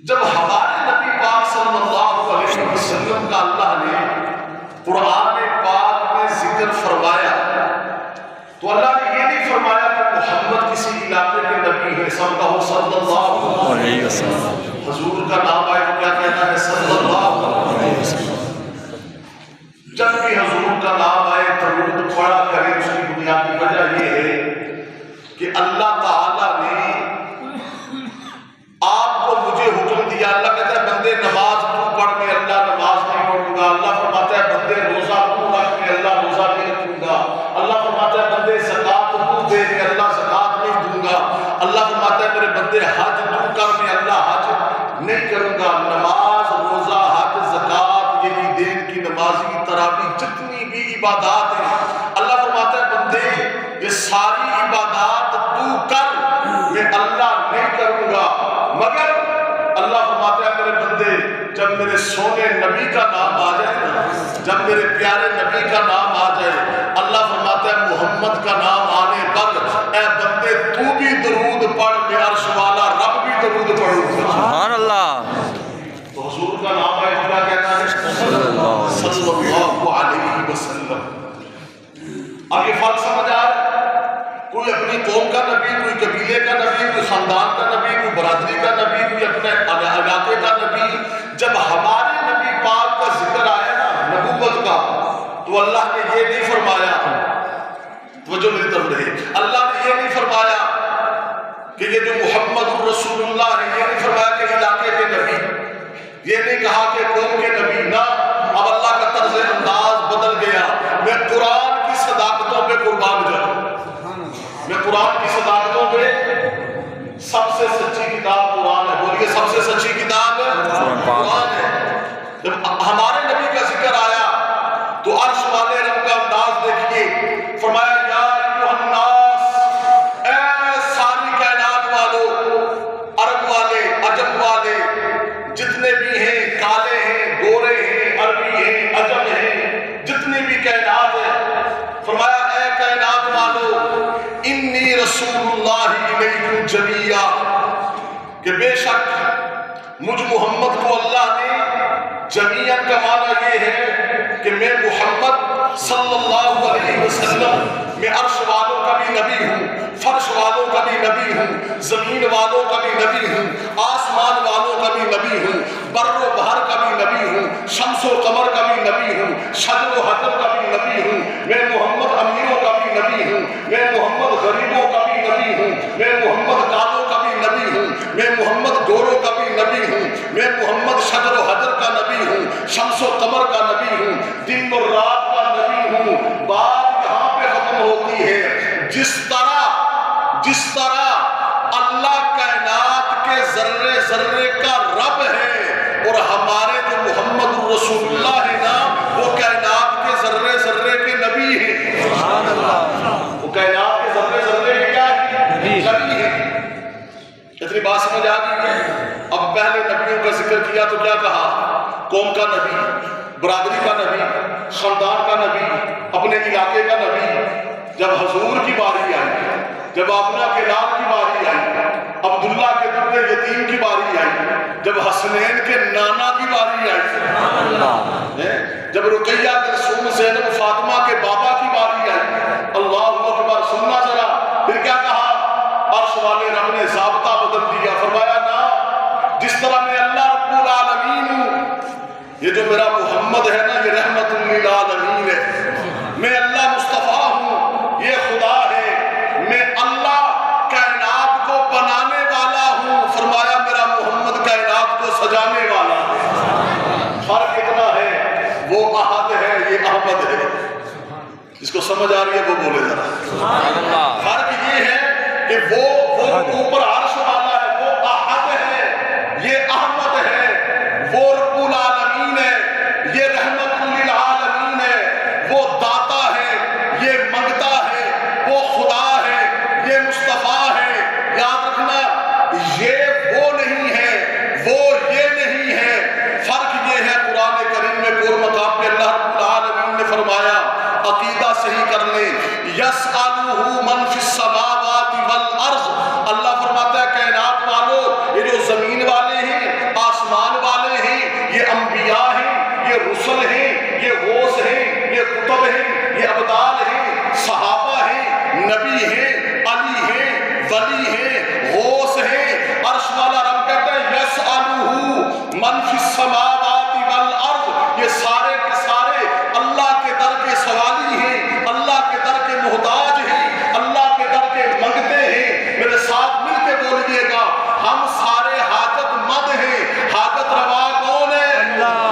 جب ہمارے نبی پاک صلی اللہ علیہ وسلم کا اللہ نے قرآن پاک میں ذکر فرمایا تو اللہ نے یہ نہیں فرمایا کہ محمد کسی علاقے کے نبی ہے، سب کہو صلی اللہ علیہ وسلم۔ حضور کا نام آئے تو کیا کہنا ہے؟ صلی اللہ علیہ وسلم۔ جب بھی حضور کا نام آئے درود پڑھا کرے، اس کی بنیادی وجہ یہ ہے کہ اللہ تعالیٰ نے آپ کو مجھے حکم دیا۔ اللہ کہتا ہے بندے نماز تو پڑھ، میں اللہ نماز نہیں پڑھوں گا۔ اللہ فرماتا ہے بندے روزہ تو رکھ، میں اللہ روزہ نہیں رکھوں گا۔ اللہ فرماتا ہے بندے زکات تو دے، میں اللہ زکات نہیں دوں گا۔ اللہ فرماتا ہے میرے بندے حج تو کر، میں اللہ حج نہیں کروں گا۔ نماز، روزہ، حج، زکات، یہ دین کی نمازی، تراویح، جتنی بھی عبادات ہیں، اللہ فرماتا ہے بندے یہ ساری عبادات تو کر، میں اللہ نہیں کروں گا۔ مگر اللہ فرماتا ہے میرے بندے جب میرے سونے نبی کا نام آ جائے نا، جب میرے پیارے نبی کا نام آ جائے، اللہ فرماتا ہے محمد کا نام آنے پر اے بندے تو بھی درود پڑھ، میں عرش والا رب بھی درود پڑھوں گا۔ سبحان اللہ۔ تو حضور کا نام آئے کیا کہنا ہے؟ صلی اللہ علیہ وسلم۔ اب یہ فرق سمجھ آ رہا ہے؟ کوئی اپنی قوم کا نبی، کوئی قبیلے کا نبی، کوئی خاندان کا نبی، کوئی برادری کا نبی، کوئی اپنے علاقے کا نبی۔ جب ہمارے نبی پاک کا ذکر آیا نا نبوت کا، تو اللہ نے یہ نہیں فرمایا، توجہ میری طرف رہے، اللہ نے یہ نہیں فرمایا کہ یہ جو محمد الرسول اللہ ہے، یہ نہیں فرمایا کہ علاقے کے نبی، یہ نہیں کہا کہ قوم کے نبی، نہ۔ اب اللہ کا طرز انداز بدل گیا۔ میں قرآن کی صداقتوں پہ قربان جاؤں، میں قرآن کی صداقتوں پہ، سب سے سچی کتاب قرآن ہے، بولیے سب سے سچی کتاب قرآن ہے۔ جب ہمارے نبی کا ذکر آیا تو عرش والے رب کا انداز دیکھیے، فرمایا یا ایھا الناس، اے ساری کائنات والو، عرب والے، عجم والے، جتنے بھی ہیں، کالے ہیں، گورے ہیں، عربی ہیں، عجم ہیں، جتنے بھی کائنات ہیں، فرمایا اے کائنات والو انی رسول اللہ الیکم جمیعا، کہ بے شک مجھ محمد کو اللہ نے، جمیعاً کا معنی یہ ہے کہ میں محمد صلی اللہ علیہ وسلم، میں عرش والوں کا بھی نبی ہوں، فرش والوں کا بھی نبی ہوں، زمین والوں کا بھی نبی ہوں، آسمان والوں کا بھی نبی ہوں، بر و بحر کا بھی نبی ہوں، شمس و قمر کا بھی نبی ہوں، شجر و حجر کا بھی نبی ہوں، میں محمد امیروں کا بھی نبی ہوں، میں محمد غریبوں کا بھی نبی ہوں، میں محمد کالوں کا بھی نبی ہوں، میں محمد گوروں کا بھی نبی ہوں، میں محمد شجر و حجر کا نبی ہوں، شمس و قمر کا نبی ہوں، دن و رات کا نبی ہوں۔ بات یہاں پہ ختم ہوتی ہے، جس طرح اللہ کائنات کے ذرے ذرے کا رب ہے، اور ہمارے جو محمد الرسول اللہ ہے نا، وہ کائنات کے ذرے ذرے کے نبی ہیں۔ سبحان اللہ۔ وہ کائنات کے ذرے ذرے کے کیا ہے؟ نبی ہیں۔ اتنی بات سمجھ آ گئی ہے؟ اب پہلے نبیوں کا ذکر کیا تو کیا کہا؟ قوم کا نبی، برادری کا نبی، خاندان کا نبی، اپنے علاقے کا نبی۔ جب حضور کی باری آئی، جب آمنہ کے لال کی باری آئی، عبداللہ کے دبل یتیم کی باری آئی، جب حسنین کے نانا کی باری آئی، جب رقیہ کلثوم زینب فاطمہ کے بابا کی باری آئی، اللہ اکبر، سننا ذرا، پھر کیا کہا؟ عرش والے رب نے ضابطہ بدل دیا، فرمایا نا، جس طرح میں اللہ رب العالمین ہوں، یہ جو میرا محمد ہے نا، یہ رحمت للعالمین ہے، میں اللہ مصطفیٰ ہوں، یہ خدا ہے، میں اللہ کائنات کو بنانے والا ہوں، فرمایا میرا محمد کائنات کو سجانے والا ہے۔ فرق اتنا ہے، وہ احد ہے، یہ احمد ہے۔ جس کو سمجھ آ رہی ہے وہ بولے ذرا۔ فرق یہ ہے کہ وہ اوپر عرش والا ہے، وہ احد ہے، یہ احمد ہے، وہ رب العالمین ہے، یہ رحمت للعالمین ہے، وہ داتا ہے، یہ منگتا ہے، وہ خدا ہے، یہ مصطفیٰ ہے۔ یاد رکھنا، یہ وہ نہیں ہے، وہ یہ نہیں ہے۔ فرق یہ ہے، قرآن کریم میں اور مقام پہ اللہ رب العالمین نے فرمایا، عقیدہ صحیح کر لیں، یسألہ من فی السماوات والارض، اللہ فرماتا ہے من فی السماوات والارض، یہ سارے کے سارے اللہ کے در کے سوالی ہیں، اللہ کے در کے محتاج ہیں، اللہ کے در کے منگتے ہیں۔ میرے ساتھ مل کے بولیے گا، ہم سارے حاجت مند ہیں، حاجت روا کون ہے؟ اللہ۔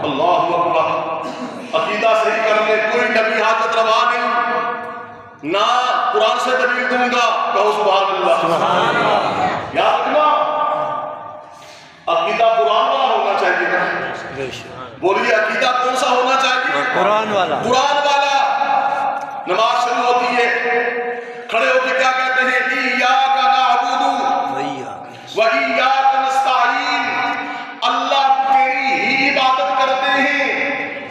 اللہ اکبر۔ عقیدہ صحیح کر لے، کوئی نبی حاجت روا نہیں، نہ قرآن سے دلیل دوں گا، کہو سبحان اللہ۔ یاد رکھنا، عقیدہ قرآن والا ہونا چاہیے نا، بولیے عقیدہ کون سا ہونا چاہیے؟ قرآن والا۔ قرآن والا۔ نماز شروع ہوتی ہے، کھڑے ہو کے کیا کہتے ہیں؟ ایاک نعبد و ایاک نستعین، اللہ تیری ہی عبادت کرتے ہیں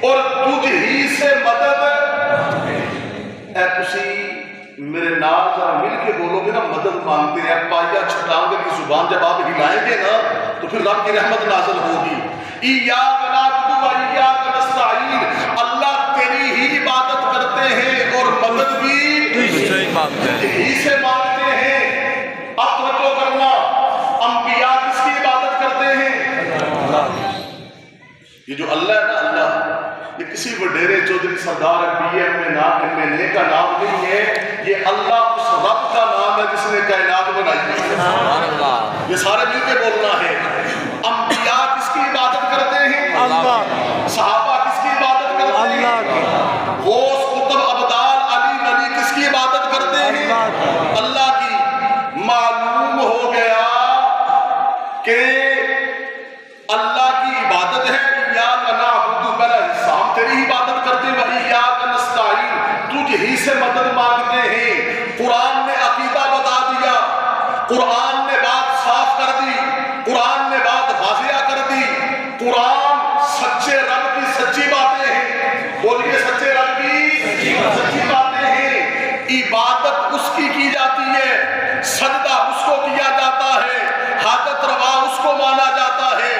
اور تجھ ہی سے مدد۔ اے تسی میرے نال ذرا مل کے بولو گے نا، مدد مانگتے ہیں۔ پائیا چھٹاؤں گے کی زبان جب آپ ہلائیں گے نا تو پھر رب کی رحمت نازل ہوگی۔ ایاک نعبد و ایاک نستعین، اللہ تیری ہی عبادت کرتے ہیں اور مدد بھی تجھ سے مانگتے ہیں۔ اب توجہ کرنا، انبیاء کس کی عبادت کرتے ہیں؟ یہ جو اللہ ہے نا، اللہ یہ کسی وڈیرے چودھری سردار بی ایم میں کا نام نہیں ہے، یہ اللہ اس رب کا نام ہے جس نے کائنات بنائی ہے۔ یہ سارے مل کے بولنا ہے۔ انبیاء کس کی عبادت کرتے ہیں؟ اللہ۔ صحابہ کس کی عبادت کرتے ہیں؟ اللہ۔ غوث قطب ابدال علی ولی کس کی عبادت کرتے ہیں؟ اللہ کی۔ معلوم ہو گیا کہ اللہ کی عبادت ہے، ایاک نعبد، پہلا حصہ ہم تیری عبادت کرتے ہیں، وایاک نستعین، تجھ ہی سے مدد مانگتے ہیں۔ قرآن نے عقیدہ بتا دیا، قرآن نے بات صاف کر دی، قرآن نے بات واضح کر دی۔ قرآن سچے رب کی سچی باتیں ہیں، بولیے سچے رب کی سچی باتیں ہیں۔ عبادت اس کی جاتی ہے، سجدہ اس کو کیا جاتا ہے، حاجت روا اس کو مانا جاتا ہے،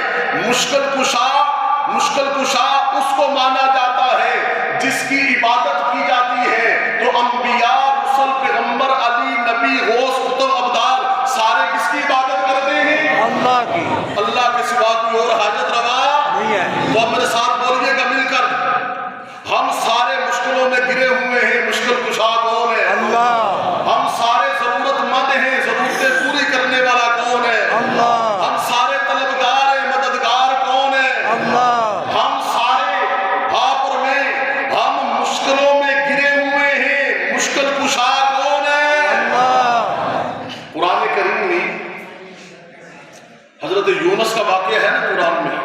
مشکل کشا اس کو مانا جاتا ہے، جس کی عبادت کی جاتی ہے۔ تو انبیاء، رسل، پیغمبر، علی، نبی، غوث، قطب، ابدال، سارے کس کی عبادت کرتے ہیں؟ اللہ کی۔ اللہ کے سوا کوئی اور حاجت روا نہیں ہے۔ تو اب میرے ساتھ بولیے گا مل کر، ہم سارے مشکلوں میں گرے ہوئے ہیں، مشکل کشا کون ہے؟ اللہ۔ ہم سارے ضرورت مند ہیں، ضرورتیں پوری کرنے والا کون ہے؟ اللہ۔ ہم سارے طلبگار ہیں، مددگار کون ہے؟ اللہ۔ ہم سارے آپ میں ہم مشکلوں میں گرے ہوئے ہیں، مشکل کشا کون ہے؟ اللہ۔ قرآن کریم میں حضرت یونس کا واقعہ ہے نا، قرآن میں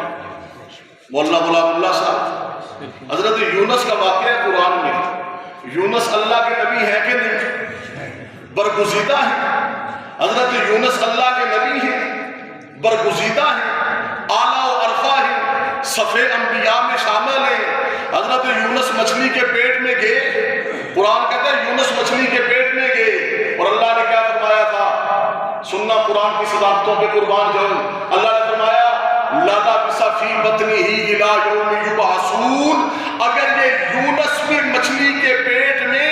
مولانا غلام اللہ صاحب، حضرت یونس کا واقعہ ہے قرآن میں۔ یونس اللہ کے نبی ہے کہ نہیں؟ برگزیدہ ہے۔ حضرت یونس اللہ کے نبی ہیں، برگزیدہ ہیں، اعلیٰ و عرفہ ہیں، صفِ انبیاء میں شامل ہیں۔ حضرت یونس مچھلی کے پیٹ میں گئے، قرآن کہتا ہے یونس مچھلی کے پیٹ میں گئے، اور اللہ نے کیا فرمایا تھا؟ سننا قرآن کی صداقتوں پہ قربان جاؤں۔ اللہ نے فرمایا لَلَبِثَ فِي بَطْنِهِ إِلَىٰ يَوْمِ يُبْعَثُونَ، اگر یہ یونس بھی مچھلی کے پیٹ میں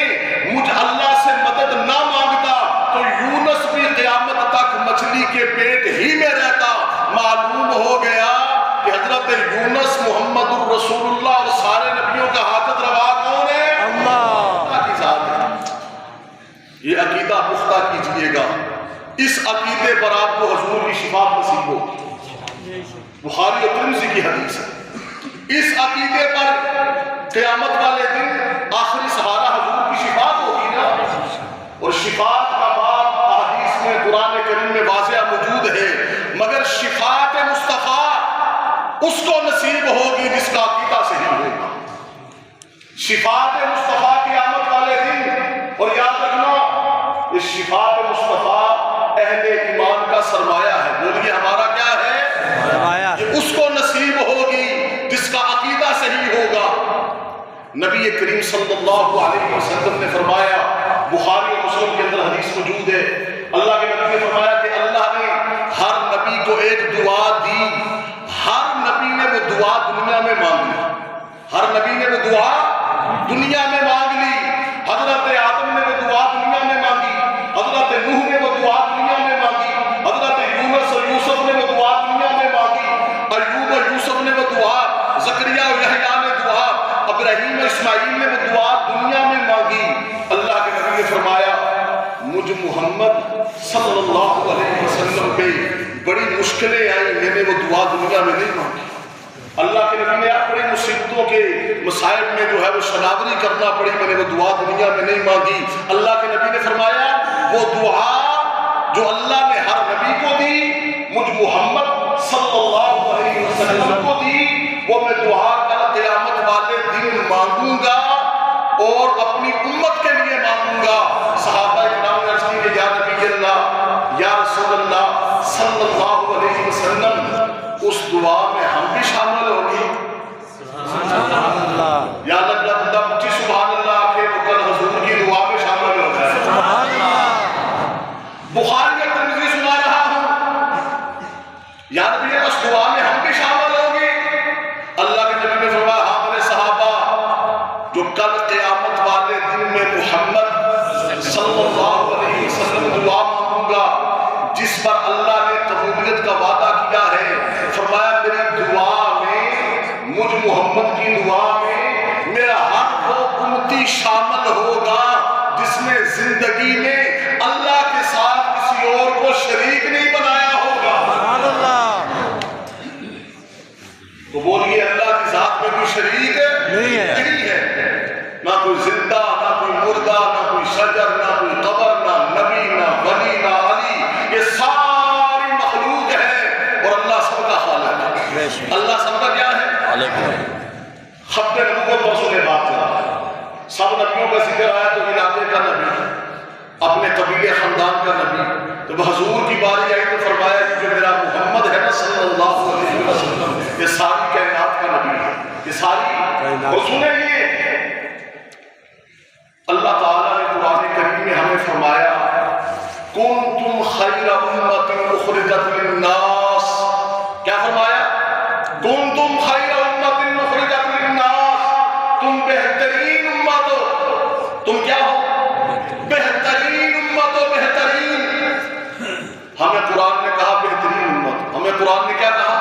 مجھ اللہ سے مدد نہ مانگتا تو یونس بھی قیامت تک مچھلی کے پیٹ ہی میں رہتا۔ معلوم ہو گیا کہ حضرت یونس محمد الرسول اللہ اور سارے نبیوں کا حاجت روا کون ہے؟ اللہ کی ذات ہے۔ یہ عقیدہ پختہ کیجئے گا، اس عقیدے پر آپ کو حضور کی شفاعت نصیب ہو۔ بخاری اور ترمذی کی حدیث ہے۔ اس عقیدے پر قیامت والے دن آخری سہارا حضور کی شفاعت ہوگی نا، اور شفاعت کا باب احادیث میں قرآن کریم میں واضح موجود ہے، مگر شفاعت مصطفیٰ اس کو نصیب ہوگی جس کا عقیدہ صحیح ہوگا۔ شفاعت مصطفیٰ قیامت والے دن، اور یاد رکھنا اس شفاعت مصطفیٰ اہل ایمان کا سرمایہ ہے۔ بولیے ہمارا کیا ہے؟ سرمایہ۔ یہ اس کو نصیب ہوگی جس کا عقیدہ صحیح ہوگا۔ نبی کریم صلی اللہ علیہ وسلم نے فرمایا، بخاری اور مسلم کے اندر حدیث موجود ہے، اللہ کے نبی نے فرمایا کہ اللہ نے ہر نبی کو ایک دعا دی، ہر نبی نے وہ دعا دنیا میں مانگ لی، ہر نبی نے وہ دعا دنیا میں مانگ لی۔ حضرت آدم نے وہ دعا دنیا میں مانگی، حضرت نوح نے وہ دعا دنیا میں مانگی، حضرت یونس اور یوسف نے وہ دعا دنیا میں مانگی، مشکلیں آئیں میں نے وہ دعا دنیا میں نہیں مانگی. اللہ کے نبی نے بڑی مصیبتوں کے مصائب میں جو ہے وہ شناوری کرنا پڑی, میں نے وہ دعا دنیا میں نہیں مانگی. اللہ کے نبی نے فرمایا وہ دعا جو اللہ نے ہر نبی کو دی مجھ محمد صلی اللہ علیہ وسلم کو دی, وہ میں دعا کل قیامت والے دن مانگوں گا اور اپنی امت کے لیے مانگوں گا. صحابہ کرام نے عرض کی کہ یا نبی اللہ, یا رسول اللہ صلی اللہ علیہ وسلم, اس دعا میں ہم بھی شامل ہوگی؟ سبحان اللہ. یا اللہ بندہ مجھے سبحان اللہ کہ وہ کل حضور کی دعا میں شامل ہو جائے. سبحان اللہ. بخاری میں ترمذی سنا رہا ہوں, یا نبی اس دعا میں ہم بھی شامل ہوگی. اللہ کے نبی نے فرمایا ہاں میرے صحابہ, جو کل قیامت والے دن میں محمد صلی اللہ علیہ وسلم دعا مانگوں گا جس پر اللہ نے قبولیت کا وعدہ کیا ہے, فرمایا میری دعا میں, مجھ محمد کی دعا میں میرا ہر وہ امتی شامل ہوگا جس نے زندگی میں اللہ کے ساتھ کسی اور کو شریک نہیں بنایا ہوگا. سبحان اللہ. تو بولیے اللہ کی ذات میں کوئی شریک نہیں ہے, نہ کوئی زندہ, نہ کوئی مردہ, نہ کوئی شجر, نہ کوئی قبر, نہ نبی, نہ ولی, نہ علی, یہ ساری مخلوق ہے اور اللہ سب کا خالق ہے. اللہ سب کا کیا ہے؟ خط نبوت رسول بات کرا. سب نبیوں کا ذکر آیا تو علاقے کا نبی, اپنے قبیلے خاندان کا نبی. جب حضور کی باری آئی تو فرمایا کہ جو میرا محمد ہے نا صلی اللہ علیہ وسلم, یہ ساری کائنات کا نبی ہے, یہ ساری. اور سنیں یہ اللہ تعالیٰ نے قرآن کریم میں ہمیں فرمایا کنتم خیر امت اخرجت للناس. کیا فرمایا؟ کنتم خیر امت اخرجت للناس, تم بہترین امت ہو. تم کیا ہو؟ بہترین امت ہو, بہترین. ہمیں قرآن نے کہا بہترین امت, ہمیں قرآن نے کیا کہا؟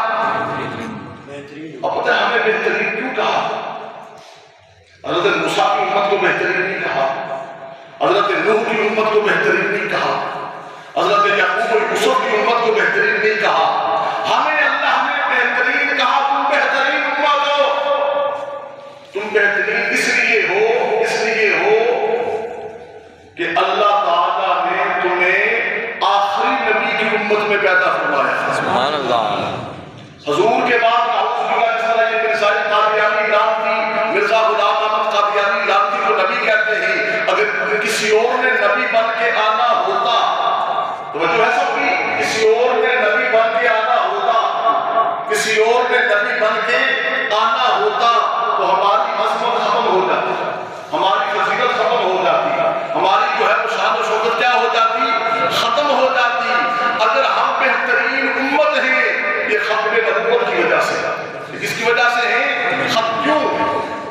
اب پتہ ہے ہمیں بہترین کیوں کہا؟ حضرت موسیٰ کی امت کو بہترین نہیں کہا, حضرت نوح کی امت کو بہترین نہیں کہا, حضرت یعقوب اور یوسف کی امت کو بہترین نہیں کہا. ہمیں اللہ نے بہترین کہا, تم بہترین امت ہو. تم بہترین اس لیے ہو کہ اللہ تعالیٰ نے تمہیں آخری نبی کی امت میں پیدا فرمایا. سبحان اللہ. حضور کے بعد مرزا غلام احمد قادیانی لانتی کو نبی کہتے ہیں. اگر کسی اور نے نبی بن کے آنا ہوتا, توجہ ہے سب کی, کسی اور نے نبی بن کے آنا ہوتا, کسی اور نے نبی بن کے آنا ہوتا تو ہماری عظمت ختم ہو جاتی, ہماری فضیلت ختم ہو جاتی, ہماری جو ہے شان و شوکت کیا ہو جاتی, ختم ہو جاتی. اگر ہم بہترین امت ہیں یہ ختم نبوت کی وجہ سے. کس کی وجہ سے ہے؟ ختم کیوں؟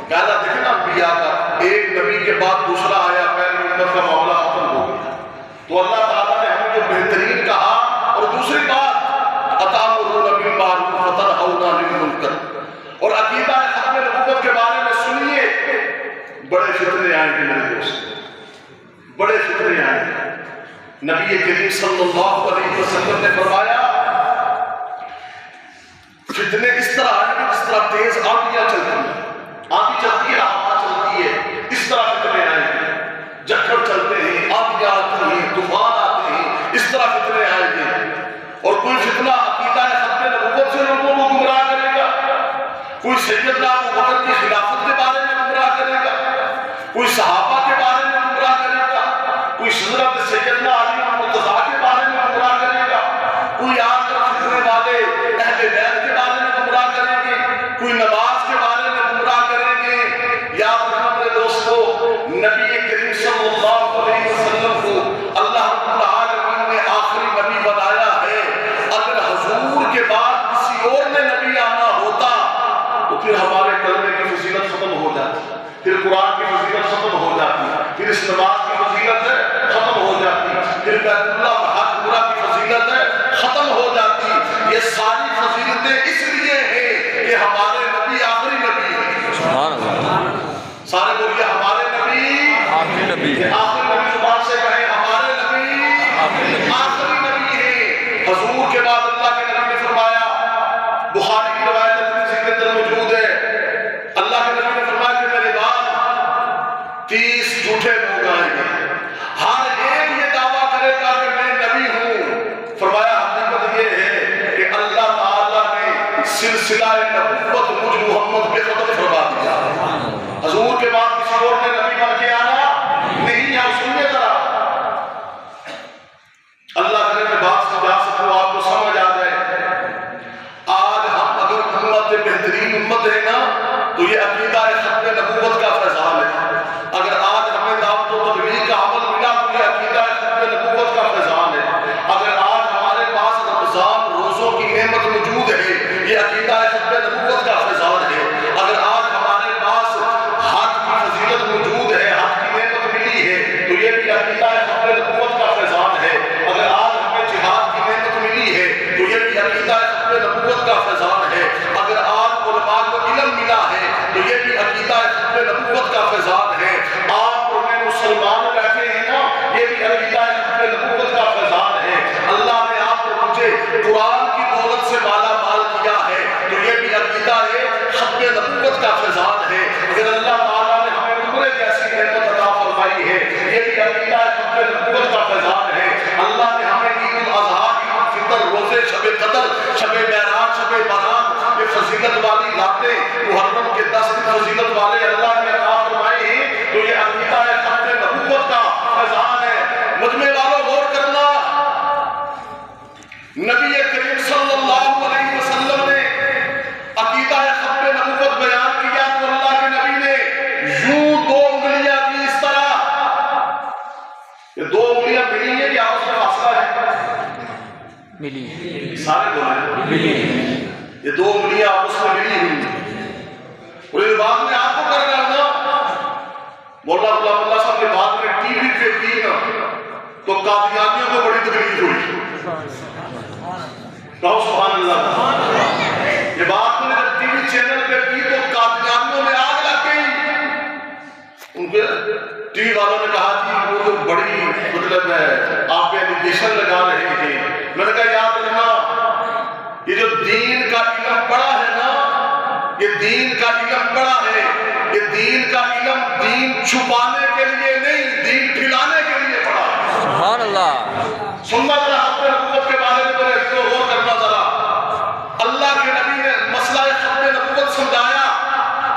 پہلا دیکھنا انبیاء کا, ایک نبی کے بعد دوسرا آیا, پہلی امت کا معاملہ ختم ہو گیا. تو اللہ تعالیٰ نے ہمیں جو بہترین کہا, اور دوسری بات اتامرون بالمعروف وتنہون عن المنکر. اور عقیدہ ختم نبوت کے بارے میں سنیے, بڑے فتنے آئیں گے میرے دوست, بڑے فتنے آئیں گے. نبی کریم صلی اللہ علیہ وسلم نے فرمایا فتنے اس طرح آئیں گے جس طرح تیز آندیاں چلتی ہیں, آندھی چلتی ہے, ہوا چلتی ہے, اس طرح فتنے آئیں گے. جھکڑ چلتے ہیں, آندیاں آتی ہیں, طوفان آتے ہیں, اس طرح فتنے آئیں گے. اور کوئی فتنہ عقیدہ ختم نبوت سے لوگوں کو گمراہ کرے گا, کوئی سیدنا ابو بکر کی خلافت کے بارے میں گمراہ کرے گا, کوئی صحابہ کے بارے میں گمراہ کرے گا, کوئی حضرت سیدنا علی مرتضیٰ کے بارے میں گمراہ کرے گا, کوئی آ کر فتنے والے اہل بیت کے بارے میں گمراہ کریں گے, کوئی نماز کے بارے میں گمراہ کریں گے. یاد رکھنا میرے دوستو, نبی کریم صلی اللہ علیہ وسلم کو اللہ رب العالمین نے آخری نبی بنایا ہے. اگر حضور کے بعد کسی اور نے نبی آنا ہوتا تو پھر ہمارے کلمے کی فضیلت ختم ہو جاتی, پھر قرآن کی فضیلت ختم ہو جاتی, پھر اس نماز کی فضیلت ختم ہو جاتی, پھر بیت اللہ اور حج عمرہ کی فضیلت ختم ہو جاتی. یہ ساری فضیلتیں اس لیے ہیں کہ ہمارے نبی آخری نبی ہیں. سبحان اللہ. سارے بولیے ہمارے نبی آخری نبی ہے. آخری نبی زبان سے کہیں ہمارے نبی آخری نبی ہیں. حضور کے بعد اللہ کے نبی سلسلہ نبوت مجھ محمد پہ ختم فرما دیا. حضور کے بعد کسی اور نے نبی بن کے آنا نہیں ہے. سنیے ذرا, اللہ کرے میں بات سمجھا سکوں, آپ کو سمجھ آ جائے. آج ہم اگر امت بہترین امت ہے نا تو یہ عقیدہ ختم نبوت کا فیضان ہے. اگر آج ہمیں دعوت و تبلیغ کا عمل ملا تو یہ عقیدہ ختم نبوت کا فیضان ہے. اگر آج ہمارے پاس رمضان روزوں کی نعمت موجود ہے یہ عقیدہ ختم نبوت کا فیضان ہے. اگر آج ہمارے پاس حج کی فضیلت موجود ہے, حج کی نعمت ملی ہے تو یہ بھی عقیدہ ختم نبوت کا فیضان ہے. اگر آج ہمیں جہاد کی نعمت ملی ہے تو یہ بھی عقیدہ ختم نبوت کا فیضان ہے. اگر آج علماء کو علم ملا ہے تو یہ بھی عقیدہ ختم نبوت کا فیضان ہے. آپ اور میں مسلمان بیٹھے ہیں نا یہ بھی عقیدہ ختم نبوت کا فیضان ہے. اللہ نے آپ اور مجھے قرآن کی دولت سے مالا مال کیا ہے تو یہ بھی عقیدہ ہے ختم نبوت کا فیضان ہے. اگر اللہ تعالیٰ نے ہمیں عمرے جیسی نعمت عطا فرمائی ہے یہ بھی عقیدہ ختم نبوت کا فیضان ہے. اللہ نے ہمیں عید الاضحیٰ, عید الفطر, روزے, شب قدر, شب معراج, شب برات, یہ فضیلت والی راتیں, محرم کے 10 دن فضیلت والے اللہ نے عطا فرمائے ہیں تو یہ عقیدہ ختم نبوت کا فیضان ہے. مجمع والوں غور کرنا, نبی کریم صلی اللہ علیہ وسلم نے عقیدہ ختم نبوت بیان کیا تو اللہ کے نبی نے یوں 2 انگلیاں کی اس طرح, یہ 2 انگلیاں ملی ہیں کیا اس میں فاصلہ ہے؟ ملی, سارے بولے ملی, یہ 2 انگلیاں آپس میں ملی ہوئی. اور یہ بات میں آپ کو کر رہا ہوں نا, مولا غلام اللہ صاحب نے بات میں ٹی وی پہ کی نا تو قادیانیوں کو بڑی تکلیف ہوئی. کہو سبحان اللہ. یہ بات میں نے جب ٹی وی چینل پہ کی تو قادیانیوں میں آگ لگ گئی. ان کے ٹی وی والوں نے کہا کہ وہ تو بڑی مطلب ہے آپ پہ ایلیگیشن لگا رہے ہیں. میں نے کہا یاد رکھنا یہ جو دین کا علم پڑا ہے نا, یہ دین کا علم پڑا ہے, یہ دین کا علم دین چھپانے کے لیے نہیں دین پھیلانے کے لیے پڑا ہے. سبحان اللہ. سننا ذرا اپنے نبوت کے بارے میں اس کو غور کرنا ذرا. اللہ کے نبی نے مسئلہ ختم نبوت سمجھایا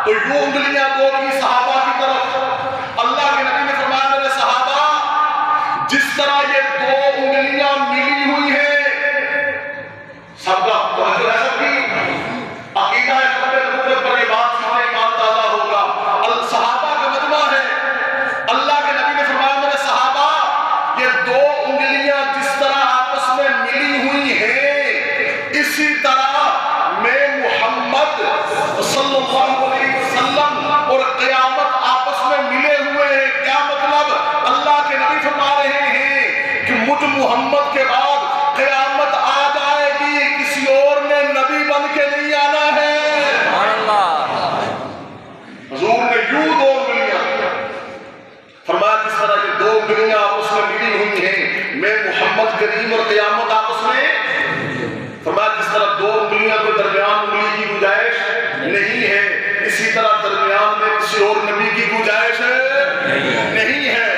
تو یوں انگلیاں 2 کی صحابہ کی طرف. اللہ کے نبی نے فرمایا میرے صحابہ جس طرح یہ 2 انگلیاں ملی ہوئی ہیں, سب کا توجہ ہے سب کی, عقیدہ ختم نبوت پر یہ بات سننے ایمان تازہ ہوگا. الصحابہ کا مجمع ہے. اللہ کے نبی نے فرمایا میرے صحابہ یہ 2 انگلیاں جس طرح آپس میں ملی ہوئی ہیں اسی طرح میں محمد صلی اللہ علیہ وسلم اور قیامت آپس میں ملے ہوئے ہیں. کیا مطلب؟ اللہ کے نبی فرما رہے ہیں کہ مجھ محمد کے بعد قیامت آ جائے گی, کسی اور نے نبی بن کے نہیں آنا ہے. حضور نے یوں 2 انگلیاں فرمایا جس طرح یہ 2 انگلیاں آپس میں ملی ہوئی ہیں میں محمد کریم اور قیامت آپس میں, فرمایا جس طرح 2 انگلیاں کے درمیان انگلی کی گنجائش نہیں ہے اسی طرح درمیان میں کسی اور نبی کی گنجائش نہیں ہے.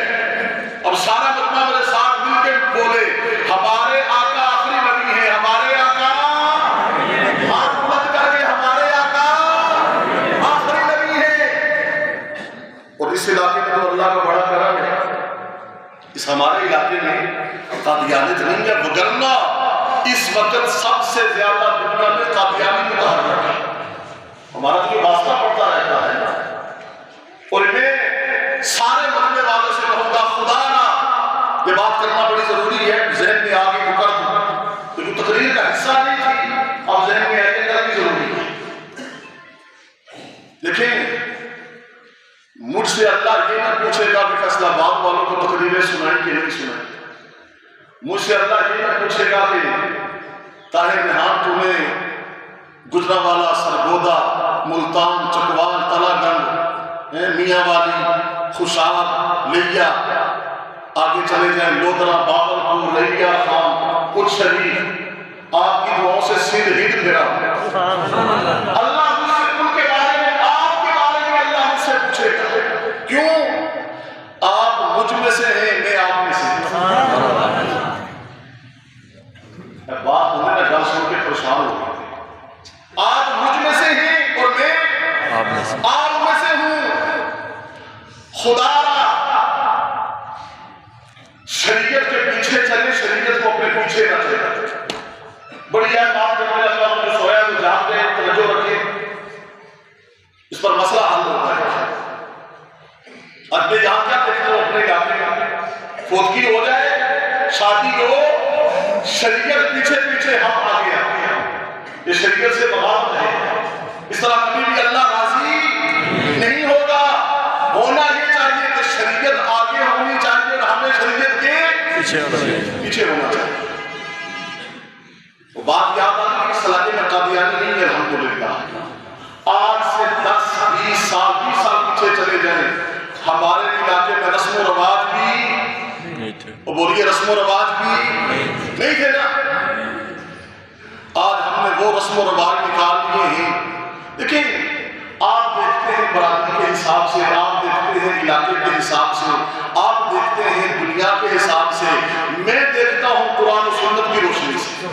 اب سارا مجمع میرے ساتھ مل کے بولے ہمارے آقا آخری نبی ہے, ہمارے آقا, ہاتھ بلند کر کے ہمارے آقا آخری نبی ہے. اور اس علاقے میں تو اللہ کا بڑا کرم ہے, اس ہمارے علاقے میں قادیانیت نہیں ہے, وگرنہ اس وقت سب سے زیادہ دنیا میں قادیانی متحرک ہے. ہمارا جو واسطہ پڑتا رہتا ہے اور میں سارے ماننے والوں سے کہوں گا خدا نہ یہ بات کرنا بڑی ضروری ہے, ذہن میں آگے کو کر دوں تو جو تقریر کا حصہ نہیں تھی اب ذہن میں آگے کرنا ضروری ہے. دیکھیں مجھ سے اللہ یہ نہ پوچھے گا کہ فیصلہ آباد والوں کو تقریریں سنائیں کہ نہیں سنائیں. مجھ سے اللہ یہ نہ پوچھے گا کہ طاہر نہان تمہیں گجرانوالا, سرگودا, ملتان, چکوال, تلا گنج, میاں والی, خوشاب, لیا, آگے چلے جائیں لودرا, باولپور, لیا خان, کچھ شریف, آپ کی دعاؤں سے سندھ ہند پھرا. اللہ مجھ سے ان کے بارے میں, آپ کے بارے میں اللہ مجھ سے پوچھے گا. کیوں؟ آپ مجھ میں سے ہیں, میں آپ میں سے. بات ہمیں نہ گل سن کے پریشان ہو گئی. آج خدا شریعت کے پیچھے چلے، شریعت کو اپنے پیچھے نہ چلے۔ بڑی ہے بات کرنے لگا، جو سویا تو جاگتے ہیں، توجہ رکھیں، اس پر مسئلہ حل ہوتا ہے۔ اپنے یہاں کیا دیکھتے ہو، اپنے علاقے میں فوتگی ہو جائے، شادی ہو، شریعت پیچھے پیچھے، ہم آگے آتے ہیں، یہ شریعت سے بغاوت ہے۔ اس طرح کبھی بھی اللہ راضی نہیں ہوگا۔ ہونا یہ چاہیے کہ شریعت آگے ہونی چاہیے اور ہمیں شریعت کے پیچھے ہونا چاہیے۔ وہ بات یاد آ کہ اس علاقے میں قادیانی نہیں ہے، الحمدللہ۔ آج سے 10-20 سال پیچھے چلے جائیں، ہمارے علاقے میں رسم و رواج بھی نہیں تھے، وہ بولیے رسم و رواج بھی نہیں تھے نا۔ آج ہم نے وہ رسم و رواج نکال لیے ہیں۔ دیکھیں، آپ دیکھتے ہیں برادری کے حساب سے، آپ دیکھتے ہیں علاقے کے حساب سے، آپ دیکھتے ہیں دنیا کے حساب سے، میں دیکھتا ہوں قرآن و سنت کی روشنی سے،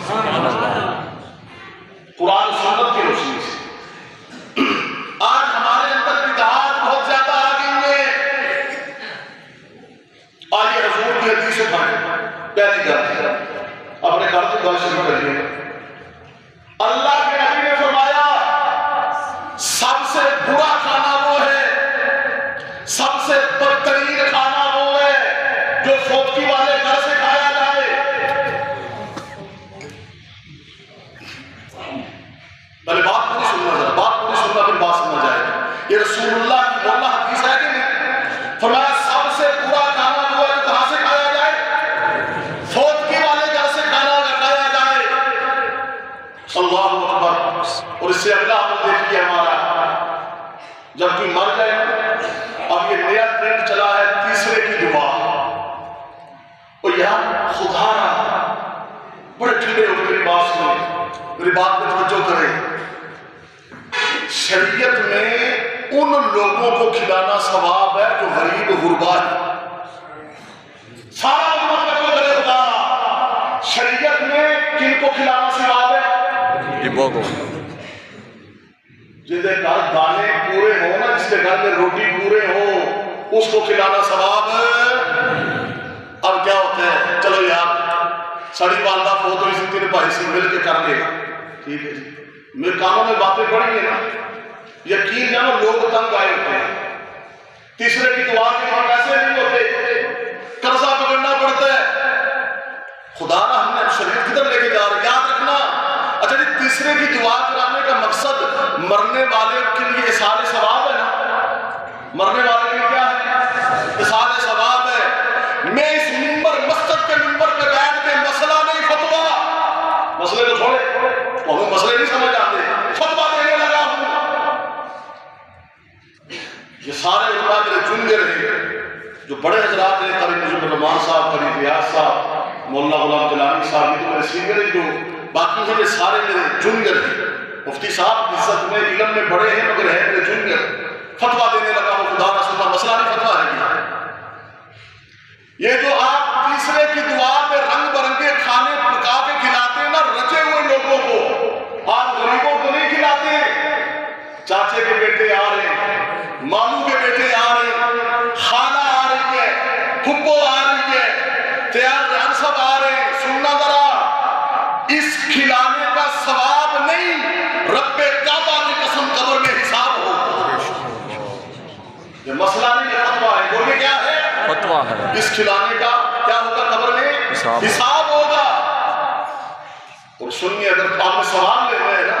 قرآن و سنت کی روشنی سے۔ آج ہمارے اندر بدعات بہت زیادہ آ گئی ہیں۔ آئیے حضور کی حدیث اٹھائیں، پہلی گھر اپنے گھر کو گھر شروع کریے۔ اللہ کے نبی نے فرمایا سب سے برا کھانا وہ ہے، سب سے بدترین کھانا وہ ہے جو فوتگی والے گھر سے کھایا جائے۔ پہلے بات پوری سننا، ذرا بات پوری سننا، پھر بات سمجھ جائے گی۔ یہ رسول اللہ کی مولا حدیث ہے کہ نہیں؟ فرمایا سب سے برا کھانا وہ ہے جو کہاں سے کھایا جائے؟ فوتگی والے گھر سے کھانا کھایا جائے۔ اللہ اکبر۔ اور اس سے اگلا عمل دیکھیے ہمارا، جب کوئی مر جائے، اب یہ نیا ٹرینڈ چلا ہے تیسرے کی دعا۔ اور یہاں خدا را بڑے ٹھنڈے ہو میری بات سنیں، میری بات میں توجہ کریں۔ شریعت میں ان لوگوں کو کھلانا ثواب ہے جو غریب غربا ہے۔ سارا امت کا جو کرے خدا، شریعت میں کن کو کھلانا ثواب ہے؟ جن کے گھر دانے پورے ہو نا، جس کے گھر میں روٹی پورے ہو، اس کو کھلانا ثواب ہے۔ اب کیا ہوتا ہے، چلو یار سڑی والدہ فوت ہوئی سی، تین بھائی سے مل کے کر لے گا، ٹھیک ہے جی۔ میرے کانوں میں باتیں پڑی ہیں نا، یقین جانو لوگ تنگ آئے ہوتے ہیں۔ تیسرے کی دعا کے لیے پیسے نہیں ہوتے، قرضہ پکڑنا پڑتا ہے۔ خدا نہ ہم نے شریعت کدھر لے کے جا رہے، یاد رکھنا۔ اچھا جی، تیسرے کی دعا کرانے کا مقصد مرنے والے کے لیے احسان ثواب ہے نا، مرنے والے کے لیے کیا ہے؟ احسان ثواب ہے۔ میں اس منبر، مسجد کے منبر پہ بیٹھ کے مسئلہ نہیں فتوا، مسئلے کو چھوڑے، وہ مسئلے نہیں سمجھ آتے، فتوا دینے لگا ہوں۔ یہ سارے علماء میرے جونیئر ہیں، جو بڑے حضرات ہیں، قاری نجم الرحمان صاحب، قاری ریاض صاحب، مولانا غلام جلانی صاحب، یہ تو میرے سینئر ہیں، جو باقی ہیں یہ سارے میرے جونیئر ہیں۔ مفتی صاحب عزت میں، علم میں بڑے ہیں، مگر ہیں میرے جونیئر۔ فتوا دینے لگا ہوں، خدا رسول اللہ، مسئلہ نہیں فتوا ہے یہ جو آپ تیسرے کی دعا میں رنگ برنگے کھانے پکا کے کھلاتے ہیں نا رچے ہوئے لوگوں کو، آپ غریبوں کو نہیں کھلاتے۔ چاچے کے بیٹے آ رہے ہیں، ماموں کے بیٹے آ رہے ہیں، خالہ آ رہی ہے، پھپھو آ رہی ہے، تیار رہن سب آ رہے ہیں۔ سننا ذرا، اس کھلانے کا ثواب نہیں، رب کعبہ کی قسم قبر میں حساب ہو۔ یہ مسئلہ نہیں ہے، فتوا ہے۔ بولے کیا ہے؟ فتوا ہے۔ اس کھلانے کا کیا ہوگا؟ قبر میں حساب ہوگا۔ اور سنیے، اگر آپ نے ثواب لینا ہے نا،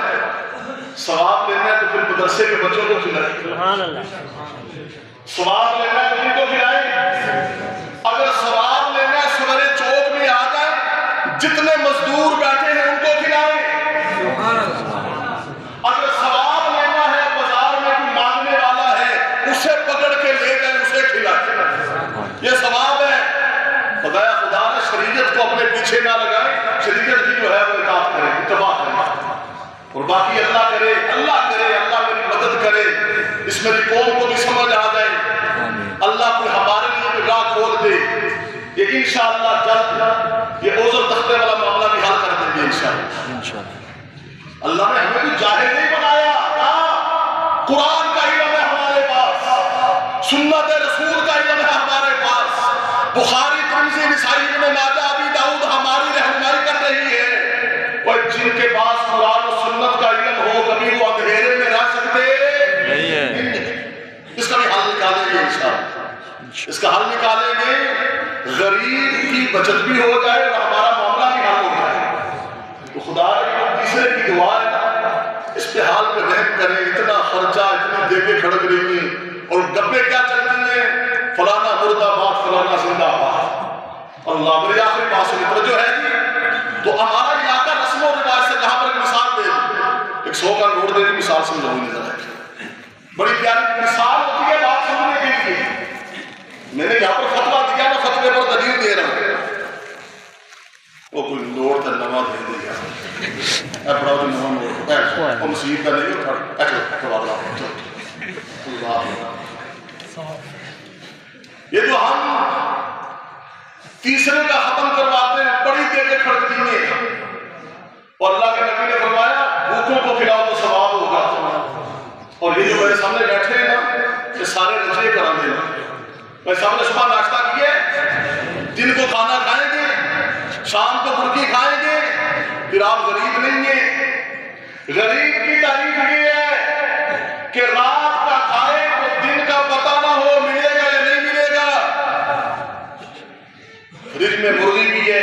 ثواب لینا ہے تو پھر مدرسے کے بچوں کو کھلائیں، ثواب لینا ہے تو کن کو کھلائیں؟ اگر ثواب لینا ہے سورے چوک میں آ جائیں، جتنے مزدور بیٹھے ہیں ان کو کھلائیں۔ اگر ثواب لینا ہے بازار میں کوئی مانگنے والا ہے، اسے پکڑ کے لے گئے، اسے کھلائیں، یہ ثواب ہے۔ خدایا خدا نے شریعت کو اپنے پیچھے نہ لگائے، شریعت کی جو ہے وہ اطاعت کرے، اتباع کرے، اور باقی اللہ کرے، اللہ کرے، اللہ میری مدد کرے، اس میری قوم کو بھی سمجھ آ جائے، اللہ کوئی ہمارے لیے نگاہ کھول دے۔ یہ انشاءاللہ جلد یہ عذر تختے والا معاملہ بھی حل کر دیں گے انشاءاللہ۔ اللہ نے ہمیں بھی جاہل نہیں بنایا، قرآن کا علم ہے ہمارے پاس، سنت رسول کا بخاری، ترمذی، نسائی، ابن ماجہ، ابی داؤد ہماری رہنمائی کر رہی ہے۔ اور جن کے پاس قرآن و سنت کا علم ہو کبھی وہ اندھیرے میں رہ سکتے نہیں ہیں۔ اس کا بھی حل نکالیں گے انشاءاللہ، اس کا حل نکالیں گے، غریب کی بچت بھی ہو جائے اور ہمارا معاملہ بھی حل ہو جائے۔ تو خدا کی تیسرے کی دعا ہے اس پہ حال پہ رحم کریں۔ اتنا خرچہ، اتنی دیکھیں کھڑک رہی ہیں اور گپے کیا چلتی ہیں، فلانا مردہ باد، فلانا زندہ باد۔ اللہ، میری آخری بات سنی توجہ ہے جی۔ تو ہمارا علاقہ رسم و رواج سے جہاں پر ایک مثال دے دیں، ایک 100 کا نوٹ دے دی، مثال سمجھاؤں گی ذرا، بڑی پیاری مثال ہوتی ہے بات سمجھنے کے لیے۔ میں نے یہاں پر فتویٰ دیا نا، فتوے پر دلیل دے رہا ہوں۔ وہ کوئی نوٹ تھا نواں دے دے گا، اے بڑا نواں نوٹ وہ مسیح کا نہیں ہوتا۔ یہ جو ہم تیسرے کا ختم کرواتے ہیں، بڑی دیکھیں کھڑکتی ہیں، اور اللہ کے نبی نے فرمایا بھوکوں کو کھلاؤ تو ثواب ہوگا۔ اور یہ جو میرے سامنے بیٹھے ہیں نا، یہ سارے رجے کرا دینا۔ میں سامنے صبح ناشتہ کیے، جن کو کھانا کھائیں گے، شام کو برکی کھائیں گے، پھر آپ غریب نہیں ہیں۔ غریب کی تعریف یہ ہے کہ رات کا کھائے تو دن کا پتہ نہ ہو ملے گا یا نہیں ملے گا۔ فریج میں مرغی بھی ہے،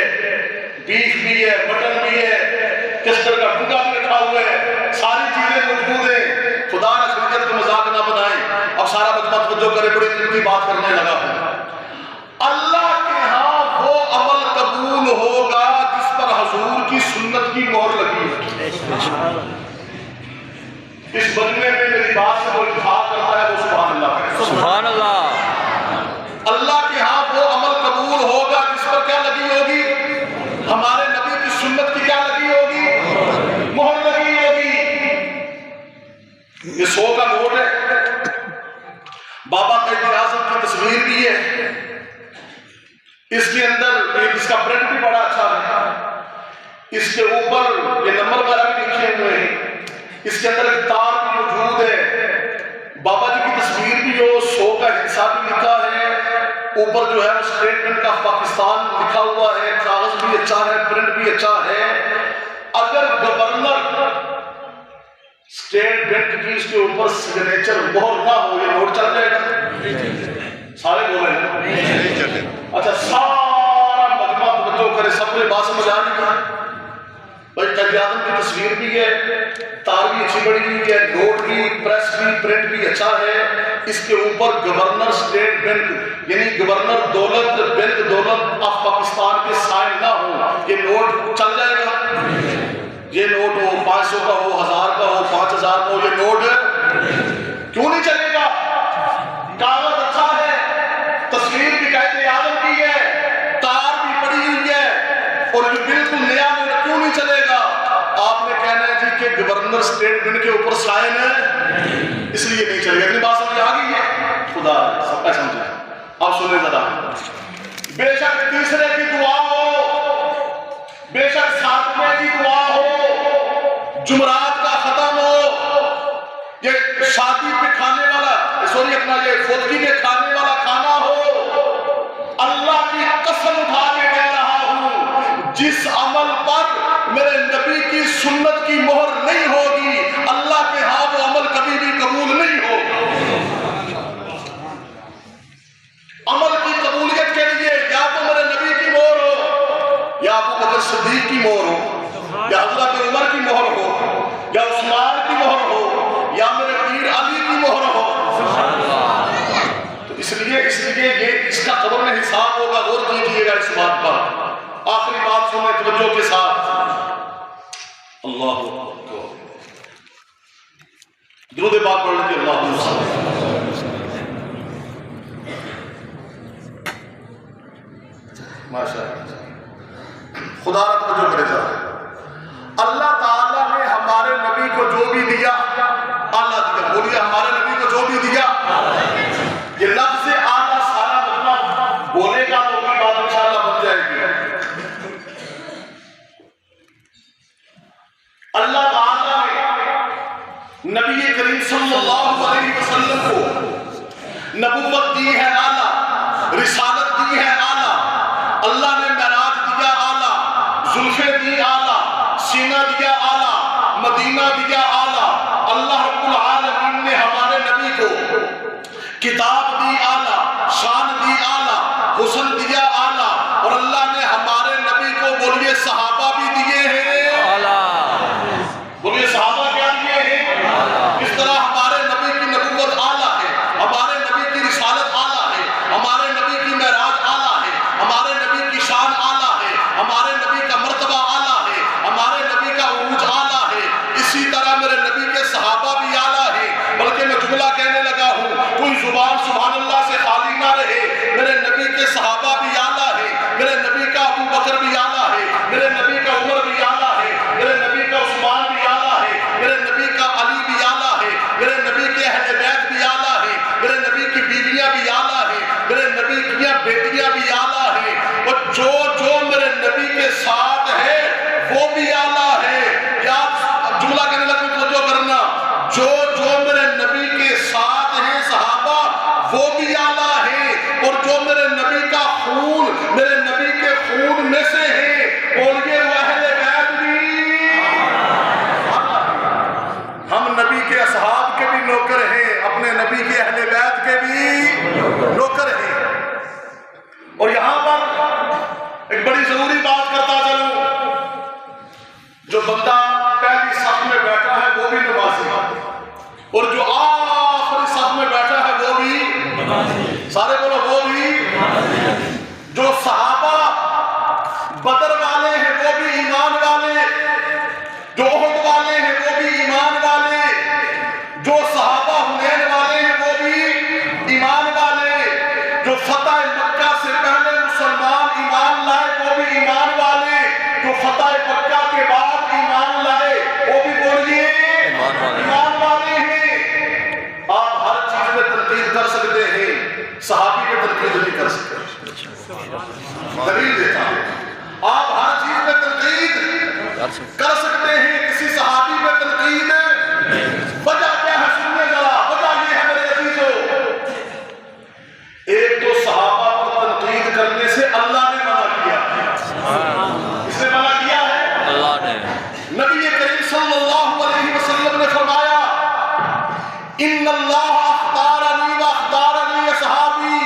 بیف بھی ہے، مٹن بھی ہے، کسٹر کا ٹکڑا بھی رکھا ہوا ہے، ساری چیزیں موجود ہیں۔ خدا نے شریعت کا مذاق نہ بنائے۔ اب سارا مجمع توجہ کرے، بڑی قیمتی بات کرنے لگا۔ اللہ کے ہاں وہ عمل قبول ہوگا جس پر حضور کی سنت کی مہر لگی ہے۔ اس بننے میں میری بات سے کوئی اتفاق کرتا ہے وہ سبحان اللہ ہے۔ سبحان اللہ۔ اللہ کے ہاں وہ عمل قبول ہوگا جس پر کیا لگی ہوگی؟ ہمارے نبی کی سنت کی کیا لگی ہوگی؟ مہر لگی ہوگی۔ یہ 100 کا نوٹ ہے، بابا قائد اعظم کی تصویر بھی ہے، اس کے اندر اس کا پرنٹ بھی بڑا اچھا ہے، اس کے اوپر یہ نمبر وغیرہ بھی لکھے ہوئے ہیں، اس کے اندر ایک تار بھی موجود ہے، بابا جی کی تصویر بھی ہو، 100 کا حصہ بھی لکھا ہے، اوپر جو ہے اسٹیٹ بینک آف پاکستان لکھا ہوا ہے، کاغذ بھی اچھا ہے، پرنٹ بھی اچھا ہے۔ اگر گورنر اسٹیٹ بینک کی اس کے اوپر سگنیچر مہر نہ ہو یہ نوٹ چل جائے گا؟ سارے بولے ہیں اچھا، سارا مجمع توجہ کرے، سب نے بات سمجھ آ رہی ہے؟ بھائی قائد اعظم کی تصویر بھی ہے، تار بھی اچھی بڑی ہوئی ہے، نوٹ بھی، پریس بھی، پرنٹ بھی اچھا ہے، اس کے اوپر گورنر اسٹیٹ بینک یعنی گورنر دولت بینک دولت آف پاکستان کے سائن نہ ہو یہ نوٹ چل جائے گا؟ یہ نوٹ ہو 500 کا ہو، 1000 کا ہو، 5000 کا ہو، یہ نوٹ کیوں نہیں چلے گا؟ کاغذ اچھا ہے، تصویر بھی قائد اعظم کی ہے، تار بھی پڑی ہوئی ہے، اور یہ بالکل نیا نوٹ کیوں نہیں چلے گا؟ آپ نے کہنا ہے جی کہ گورنر اسٹیٹ بینک کے اوپر سائن ہے اس لیے نہیں چلے گا۔ اتنی بات سمجھ آ گئی ہے؟ خدا سب کا سمجھے۔ آپ سنیں ذرا، بے شک تیسرے کی دعا ہو، بے شک ساتویں کی دعا ہو، جمعرات کا ختم ہو، یہ شادی پہ کھانے والا سوری اپنا یہ فوتگی میں کھانے والا کھانا ہو، اللہ کی قسم اٹھا کے کہہ رہا ہوں جس عمل پر میرے نبی کی سنت کی مہر نہیں ہوگی اللہ کے ہاں وہ عمل کبھی بھی قبول نہیں ہوگا۔ عمل کی قبولیت کے لیے یا تو میرے نبی کی مہر ہو، یا ابو بکر صدیق کی مہر ہو، یا حضرت عمر کی مہر ہو، یا عثمان کی مہر ہو، یا میرے پیر علی کی مہر ہو۔ تو اس لیے یہ اس کا قبر میں حساب ہوگا، غور کیجیے گا اس بات پر۔ آخری بات سنیں توجہ کے ساتھ، اللہ اکبر، درود پاک پڑھ لیجیے، اللہ ماشاء اللہ۔ خدا رب کو جو کرے جا اللہ تعالیٰ نے ہمارے نبی کو جو بھی دیا اعلیٰ دیا، بولیے ہمارے نبی کو جو بھی دیا، یہ لفظ اعلیٰ سارا مطلب بولے گا تو کوئی بات انشاءاللہ بن جائے گی۔ اللہ تعالیٰ نے نبی کریم صلی اللہ علیہ وسلم کو نبوت دی ہے اعلیٰ، رسالت دی ہے اعلیٰ، میرے نبی کے صحابہ بھی اعلیٰ ہیں، بلکہ میں جملہ کہنے لگا ہوں، کوئی زبان سبحان اللہ سے خالی نہ رہے، میرے نبی کے صحابہ بھی اعلیٰ ہیں، میرے نبی کا ابو بکر بھی اعلیٰ ہے، میرے نبی کا عمر بھی اعلیٰ ہے، میرے نبی کا عثمان بھی اعلیٰ ہے، میرے نبی کا علی بھی اعلیٰ ہے، میرے نبی کے اہل بیت بھی اعلیٰ ہے، میرے نبی کی بیویاں بھی اعلیٰ ہیں، میرے نبی کی بیٹیاں بھی اعلیٰ ہیں، اور جو میرے نبی کے ساتھ ہے وہ بھی اعلیٰ ہے۔ یاد جملہ کہنے لگا توجہ کرنا، جو میرے نبی کے ساتھ ہیں صحابہ وہ بھی اعلیٰ ہیں، اور جو میرے نبی کا خون میرے نبی کے خون میں سے ہے بولیے وہ اہل بیت بھی۔ ہم نبی کے اصحاب کے بھی نوکر ہیں، اپنے نبی کے اہل بیت کے بھی نوکر ہیں۔ اور یہاں پر ایک بڑی ضروری بات کرتا چلوں، جو بندہ پہلی صف میں بیٹھا ہے وہ بھی نمازی ہے، اور جو آخری صف میں بیٹھا ہے وہ بھی سارے بولو وہ بھی، جو صحابہ بدر والے ہیں وہ بھی ایمان والے، جو احد والے ہیں وہ بھی ایمان والے، جو صحابہ حنین والے ہیں وہ بھی ایمان والے، جو فتح مکہ سے پہلے مسلمان ایمان لائے وہ بھی ایمان والے، جو فتح مکہ کے بعد ایمان لائے وہ بھی بولیے ایمان والے ہیں۔ آپ ہر چیز میں تنقید کر سکتے ہیں، صحابی پہ تنقید نہیں کر سکتے۔ دلیل دیتا ہوں، آپ ہر چیز میں تنقید کر سکتے ہیں، کسی صحابی پہ تنقید وجہ کیا ہے؟ سننے ذرا، وجہ یہ ہے میرے عزیزو، ایک تو صحابہ پر تنقید کرنے سے اللہ نے منع کیا، کس نے منع کیا ہے؟ اللہ نے۔ نبی کریم صلی اللہ علیہ وسلم نے فرمایا ان اللہ اختارنی و اختارنی اصحابی،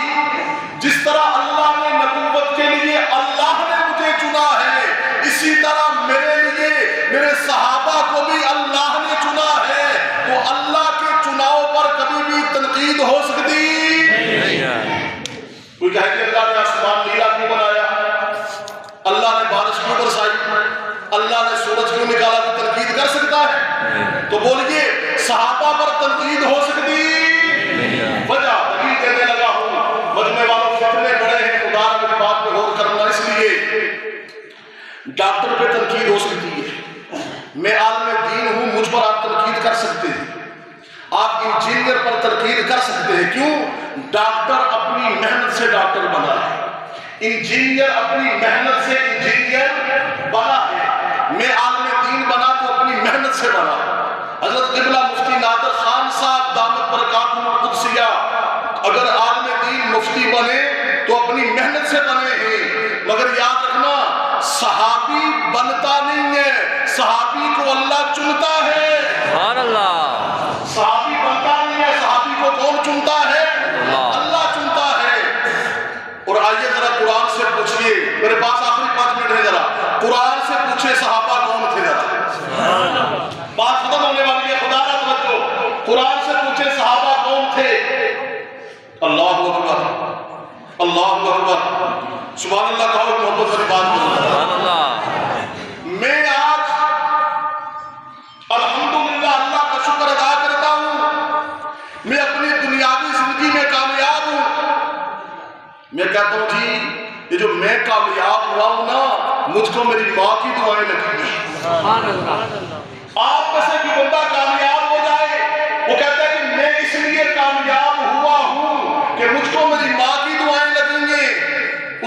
جس طرح اللہ نے نبوت کے لیے اللہ نے مجھے چنا ہے، اسی طرح میرے لیے میرے صحابہ کو بھی اللہ نے چنا ہے، تو اللہ کے چناؤ پر کبھی بھی تنقید ہو سکتی نہیں ہے۔ کوئی کہے کہ اللہ نے آسمان نیلا کیوں بنایا، اللہ نے بارش کیوں برسائی، اللہ نے سورج کیوں نکالا، تو تنقید کر سکتا ہے؟ تو بولیے صحابہ پر تنقید ہو سکتی وجہ دلیل دینے لگا ہوں، مجمع والوں فتنے بڑے ہیں، خدا میری بات پہ غور کرنا، اس لیے ڈاکٹر پہ تنقید ہو سکتی ہے، میں عالم دین ہوں، مجھ پر آپ تنقید کر سکتے ہیں، آپ انجینئر پر تنقید کر سکتے ہیں، کیوں؟ ڈاکٹر اپنی محنت سے ڈاکٹر بنا ہے، انجینئر اپنی محنت سے انجینئر بنا ہے، میں عالم دین بنا تو اپنی محنت سے بنا۔ حضرت قبلہ مفتی نادر خان صاحب دامت برکاتہ القدسیہ اگر عالم دین مفتی بنے تو اپنی محنت سے بنے ہیں، مگر یاد رکھنا صحابی بنتا نہیں ہے، صحابی کو اللہ چنتا ہے۔ سبحان اللہ۔ صحابی بنتا نہیں ہے، صحابی کو کون چنتا ہے؟ اللہ چنتا ہے۔ اور آئیے ذرا قرآن سے پوچھئے، میرے پاس آخری 5 منٹ ہے، ذرا قرآن سے پوچھے صحابہ کون تھے، ذرا بات ختم ہونے والی ہے، خدا را توجہ، قرآن سے پوچھے صحابہ کون تھے۔ اللہ اکبر، اللہ اکبر، سبحان اللہ کہو، محبت والی بات کرو۔ سبحان اللہ۔ میں آج الحمدللہ اللہ کا شکر ادا کرتا ہوں، میں اپنی دنیاوی زندگی میں کامیاب ہوں۔ میں کہتا ہوں جی یہ جو میں کامیاب ہوا ہوں نا، مجھ کو میری ماں کی دعائیں لگی ہیں۔ سبحان اللہ۔ آپ میں سے بھی بندہ کامیاب ہو جائے، وہ کہتا ہے کہ میں اس لیے کامیاب ہوا ہوں کہ مجھ کو میری ماں کی دعائیں لگیں گے،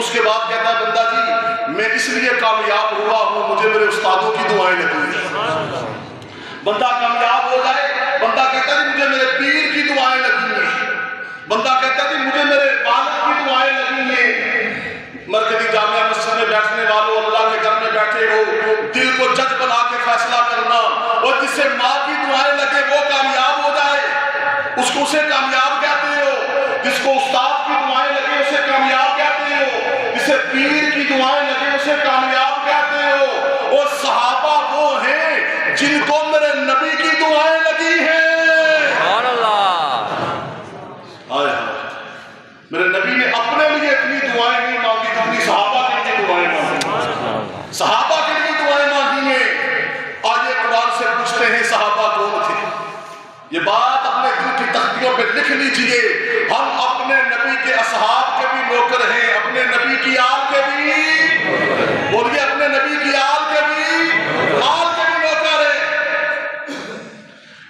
اس کے بعد کہتا ہے بندہ جی میں اس لیے کامیاب ہوا ہوں مجھے میرے استادوں کی دعائیں لگیں گی۔ بندہ کامیاب ہو جائے، بندہ کہتا ہے مجھے میرے پیر کی دعائیں لگیں گی، بندہ کہتا ہے مجھے میرے والد کی دعائیں لگیں گی۔ مرکزی جامعہ مسجد میں بیٹھنے والوں، اللہ کے گھر میں بیٹھے ہو، دل کو جج بنا کے فیصلہ کرنا، اور جس سے ماں کی دعائیں لگے وہ کامیاب ہو جائے، اس کو اسے کامیاب کہتے ہو۔ جس کو استاد کی دعائیں لگے اسے کامیاب کہتے ہو، جسے پیر کی دعائیں لگے اسے کامیاب کہتے ہو۔ اور صحابہ وہ ہیں جن کو میرے نبی کی دعائیں لگی ہیں۔ سبحان اللہ۔ آئے میرے نبی نے اپنے لیے اتنی دعائیں نہیں مانگی جتنی صحابہ کے لیے دعائیں مانگی، صحابہ کے لیے دعائیں مانگی ہیں۔ آج قرآن سے پوچھتے ہیں صحابہ کو لیجئے ہم اپنے نبی کے اصحاب کے بھی نوکر ہیں، اپنے نبی کی آل کے بھی، بولیے اپنے نبی کی آل کے بھی نوکر ہیں۔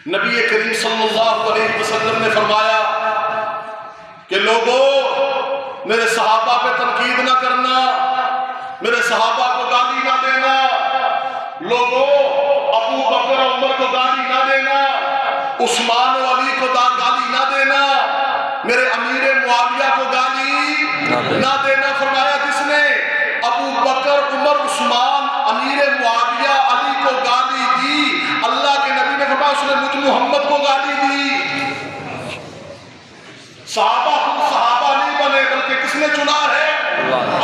نبی کریم صلی اللہ علیہ وسلم نے فرمایا کہ لوگوں میرے صحابہ پہ تنقید نہ کرنا، میرے صحابہ کو گالی نہ دینا، لوگوں ابو بکر و عمر کو گالی نہ دینا، عثمان و علی کو گالی نہ دینا، میرے امیر معاویہ کو گالی نہ دینا۔ فرمایا جس نے ابو بکر عمر عثمان امیر معاویہ علی کو گالی دی، اللہ کے نبی نے فرمایا اس نے مجھ محمد کو گالی دی۔ صحابہ خود صحابہ نہیں بنے بلکہ کس نے چنا ہے؟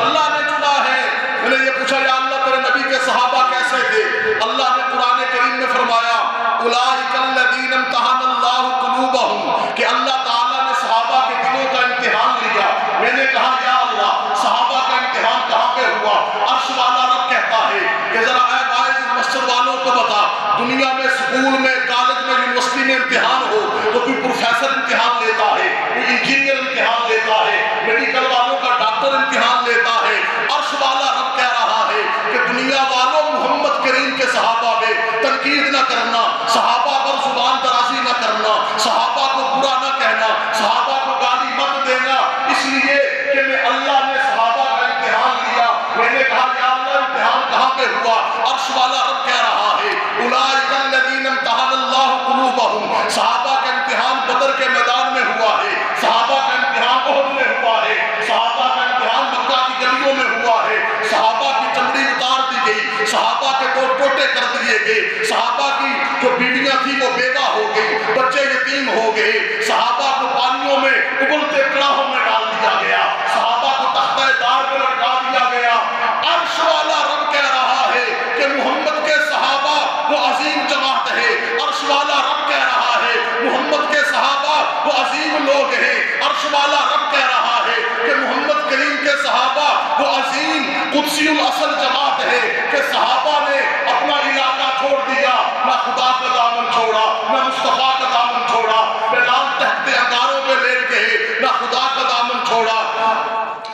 اللہ نے چنا ہے۔ میں نے یہ پوچھا یا اللہ تیرے نبی کے صحابہ کیسے تھے؟ اللہ نے قرآن کریم میں فرمایا اولئک الذین امتحن اللہ قلوبہم، کہ اللہ تعالیٰ نے صحابہ کے دلوں کا امتحان لیا۔ میں نے کہا یا اللہ صحابہ کا امتحان کہاں پہ ہوا؟ عرش والا رب کہتا ہے کہ ذرا اے وائز مسجد والوں کو بتا، دنیا میں اسکول میں کالج میں یونیورسٹی میں امتحان ہو تو کوئی پروفیسر امتحان لیتا ہے، کوئی انجینئر امتحان لیتا ہے، میڈیکل والوں کا ڈاکٹر امتحان لیتا ہے۔ عرش والا رب کہہ رہا ہے کہ دنیا والوں محمد کریم کے صحابہ میں تنقید نہ کرنا، صحابہ پر زبان درازی نہ کرنا، صحابہ کو برا نہ کہنا، صحابہ کو گالی مت دینا، اس لیے کہ میں اللہ نے صحابہ کا امتحان لیا۔ میں نے کہا یا اللہ امتحان کہاں پہ ہوا؟ عرش والا رب کہہ رہا ہے اولئک الذین امتحن اللہ قلوبہم، صحابہ کا امتحان بدر کے میدان میں ہوا ہے، صحابہ کا امتحان احد میں ہوا ہے، صحابہ کا امتحان مکہ کی گلیوں میں ہوا ہے، صحابہ کی چمڑی اتار دی گئی، صحابہ کے دو ٹوٹے کر دیے گئے، صحابہ کی جو بیویاں تھیں وہ بیوہ ہو گئی، بچے یتیم ہو گئے، صحابہ کو پانیوں میں ابلتے کڑاہوں میں ڈال دیا گیا، صحابہ کو تختہ دار پہ لٹکا دیا گیا۔ عرش والا رب کہہ رہا ہے کہ محمد کے صحابہ وہ عظیم جماعت ہے۔ عرش والا رب کہہ رہا ہے محمد کے صحابہ وہ عظیم لوگ ہیں۔ عرش والا رب کہہ رہا ہے کہ محمد کریم کے صحابہ وہ عظیم قدسی الاصل جماعت ہے، کہ صحابہ نے اپنا علاقہ چھوڑ دیا، نہ خدا کا دامن چھوڑا، نہ مصطفیٰ کا دامن چھوڑا، بلال تحت انگاروں پہ لیٹ گئے، نہ خدا کا دامن چھوڑا،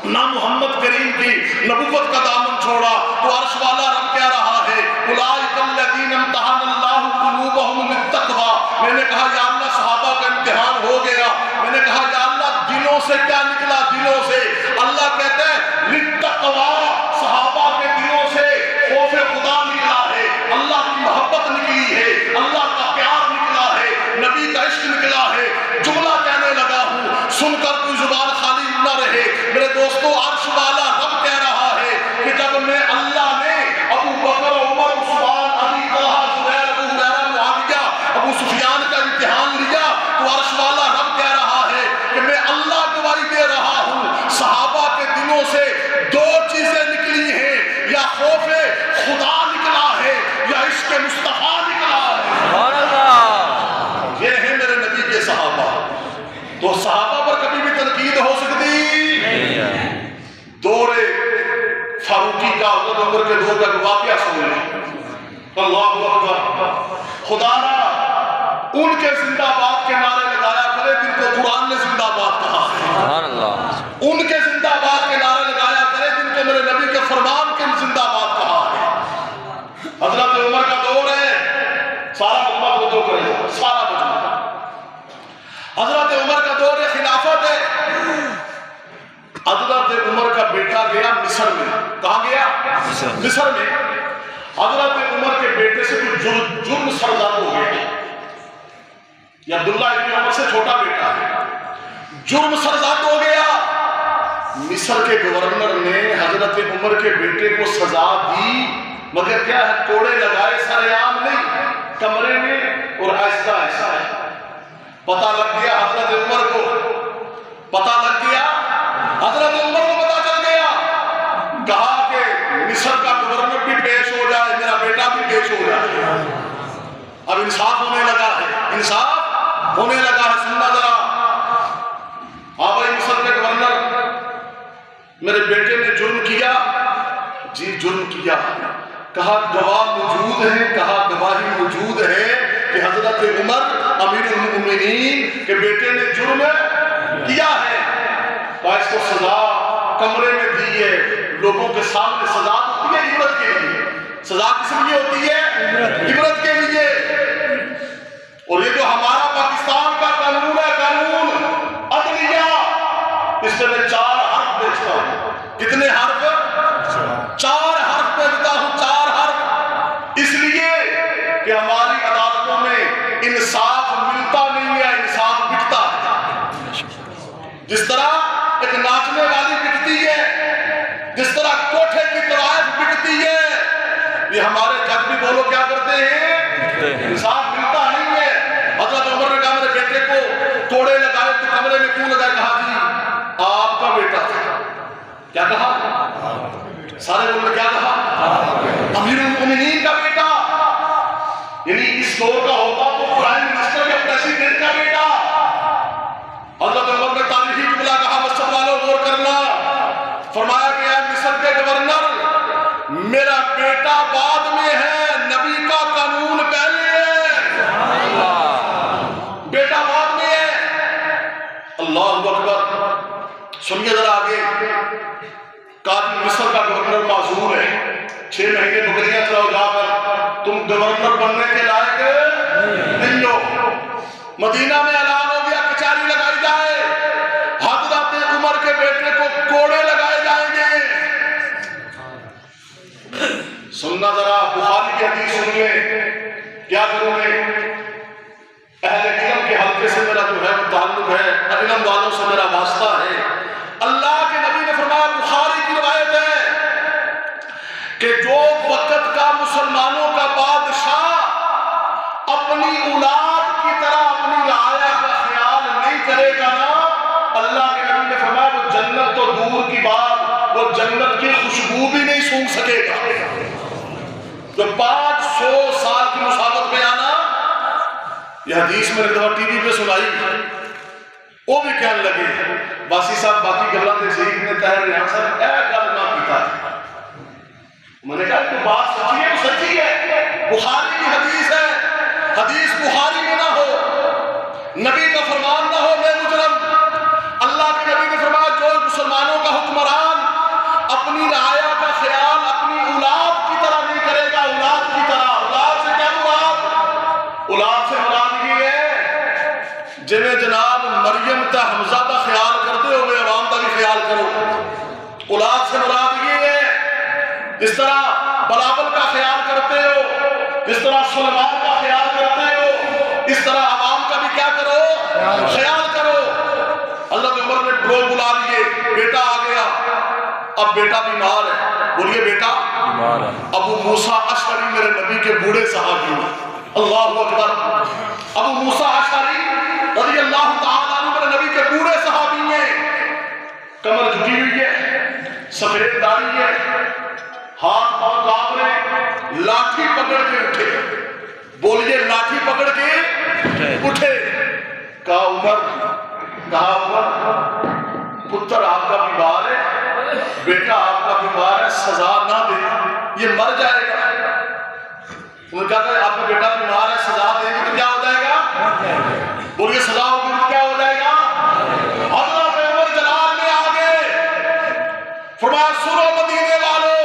نہ محمد کریم کی نبوت کا دامن چھوڑا۔ تو عرش والا رب کہہ رہا ہے اولئک الذین امتحن اللہ قلوبہم للتقویٰ۔ میں نے کہا یا اللہ صحابہ کا امتحان ہو گیا۔ میں نے کہا یا اللہ دلوں سے کیا نکلا؟ دلوں سے اللہ کہتے ہیں للتقویٰ، صحابہ کے دلوں سے خوف خدا نکلا ہے، اللہ کی محبت نکلی ہے، اللہ کا پیار نکلا ہے، نبی کا عشق نکلا ہے۔ جملہ کہنے لگا ہوں سن کر کوئی زبان خالی نہ رہے میرے دوستو۔ عرش والا رب کہہ رہا ہے کہ جب میں اللہ نے ابو بکر عمر عثمان علی طلحہ زبیر ابو ہریرہ معاویہ ابو سفیان کا امتحان لیا تو عرش والا رب کہہ رہا ہے کہ میں اللہ گواہی دے رہا ہوں صحابہ کے دلوں سے دو چیزیں نکلی ہیں، یا خوف خدا نکلا ہے یا عشق مصطفیٰ نکلا ہے۔ سبحان اللہ۔ یہ ہیں میرے نبی کے صحابہ۔ تو صحابہ پر کبھی بھی تنقید ہو سکتی نہیں ہے۔ دور فاروقی کا حضرت عمر کے دور کا واقعہ سن لیں۔ اللہ اکبر۔ خدا را ان کے زندہ باد کے نعرے لگایا کرے جن کو قرآن نے زندہ باد کہا ہے۔ سبحان اللہ۔ ان کے زندہ باد کے نعرے لگایا کرے جن کو میرے نبی کے فرمان کے زندہ باد کہا ہے۔ حضرت عمر کا دور ہے، سارا مجمع توجہ کرے، سارا مجمع۔ حضرت عمر کا دور خلافت ہے۔ حضرت عمر کا بیٹا گیا مصر میں۔ کہاں گیا؟ مصر میں۔ حضرت عمر کے بیٹے سے کوئی جرم سرزد ہو گیا۔ یہ عبداللہ ابن عمر سے چھوٹا بیٹا ہے، جرم سرزد ہو گیا۔ مصر کے گورنر نے حضرت عمر کے بیٹے کو سزا دی، مگر کیا ہے کوڑے لگائے، سر عام نہیں، کمرے میں اور آہستہ آہستہ ہے۔ پتہ لگ گیا حضرت عمر کو، پتہ لگ گیا حضرت عمر کو، پتہ چل گیا۔ کہا کہ مصر کا گورنر بھی پیش ہو جائے، میرا بیٹا بھی پیش ہو جائے۔ اب انصاف ہونے لگا ہے، انصاف ہونے لگا ہے۔ سننا ذرا، ہاں بھائی مصر کے گورنر، میرے بیٹے نے جرم کیا؟ جی جرم کیا۔ کہا گواہ موجود ہے؟ کہا گواہی موجود ہے کہ حضرت عمر امیر المؤمنین کے بیٹے نے جرم کیا ہے، اس کو سزا کمرے میں دی ہے، لوگوں کے سامنے سزا ہوتی ہے عبرت کے لیے. سزا کس لیے ہوتی ہے؟ عبرت کے لیے. اور یہ جو ہمارا پاکستان کا قانون ہے، قانون عدلیہ، اس میں 4 حرف بیچتا ہوں. کتنے حرف؟ 4 حرف بیچتا ہوں. 4 حرف. اس لیے کہ ہماری عدالتوں میں انصاف ملتا نہیں ہے، انصاف بکتا ہے. جس طرح ایک ناچنے والی بکتی ہے، جس طرح کوٹھے کی طوائف بکتی ہے، یہ ہمارے جج بھی بولو کیا کرتے ہیں؟ انصاف ملتا نہیں ہے. حضرت عمر نے کہا میرے بیٹے کو کوڑے لگائے تو کمرے میں کیوں لگائے؟ کہا جی آپ کا بیٹا تھا. کیا کہا؟ سارے لوگوں نے کیا کہا؟ امیر المومنین کا بیٹا. یعنی اس دور کا ہوتا تو پرائم منسٹر یا پریزیڈنٹ کا بیٹا. حضرت عمر نے تاریخی جملہ کہا، مسجد والوں غور کرنا. فرمایا کہ اے مصر کے گورنر، میرا بیٹا بعد میں ہے، نبی کا قانون پہلے ہے. بیٹا بعد میں ہے. اللہ اکبر. سنیے ذرا آگے. قاضی مصر کا گورنر معذور ہے، 6 مہینے بکریاں چلاؤ جا کر، تم گورنر بننے کے لائق نہیں ہو. مدینہ میں اعلان ہو گیا، کچہری لگائی جائے، حضرت عمر کے بیٹے کو کوڑے لگائے جائیں گے. سننا ذرا، بخاری کی حدیث سن لیں. کیا کروں گے؟ اہل علم کے حلقے سے میرا جو ہے وہ تعلق ہے، علم والوں سے میرا واسطہ ہے. اللہ کے نبی نے فرمایا، بخاری کی روایت ہے کہ جو وقت کا مسلمانوں کا بادشاہ اپنی اولاد کی طرح اپنی رعایا کا خیال نہیں کرے گا نا، اللہ کے نبی نے فرمایا وہ جنت تو دور کی بات، وہ جنت کی خوشبو بھی نہیں سونگھ سکے گا. جو 500 سال کی مسابقت میں آنا، یہ حدیث میں نے دفعہ ٹی وی پہ سنائی، وہ بھی کہنے لگے باسی صاحب باقی گلا دے صحیح کتنے تہر رہے ہیں سر، اے گل نہ کیتا. میں نے کہا کہ بات سچی ہے، وہ سچی ہے، بخاری کی حدیث ہے. حدیث بخاری میں نہ ہو، نبی کا فرمان نہ ہو، میں مجرم. اللہ کے نبی نے فرمایا جو مسلمانوں کا حکمران اپنی رعایا کا خیال اپنی اولاد کی طرح نہیں کرے گا، اولاد کی طرح. اولاد سے کیا مراد؟ اولاد سے مراد یہ ہے جنہیں جناب مریم تا حمزہ کا خیال کرتے ہوئے عوام کا بھی خیال کرو. اولاد سے مراد یہ ہے جس طرح بلاول کا خیال کرتے ہو، جس طرح سلیمان کا خیال کرتے ہو، اس طرح عوام کا بھی کیا کرو؟ خیال کرو. حضرت عمر نے لوگ بلا لیے، بیٹا آ گیا. اب بیٹا بیمار ہے. بولیے بیٹا بیمار ہے. ابو موسیٰ اشعری میرے نبی کے بوڑھے صحابی ہیں. اللہ اکبر. ابو موسیٰ اشعری رضی اللہ تعالیٰ عنہ میرے نبی کے بوڑھے صحابی ہیں. کمر جھکی ہوئی ہے، سفید داڑھی ہے، ہاتھ پاؤں کانپ رہے، لاٹھی پکڑ کے اٹھے. بولیے لاٹھی پکڑ کے اٹھے. کہا عمر پتر آپ کا بیمار ہے، بیٹا آپ کا بیمار ہے، سزا نہ دے، یہ مر جائے گا. انہوں نے کہا کہ آپ کا بیٹا بیمار ہے، سزا دے گی تو کیا ہو جائے گا؟ بولیے سزا ہوگی تو کیا ہو جائے گا؟ حضرت عمر جلال میں آگے فرمایا سنو مدینے والوں،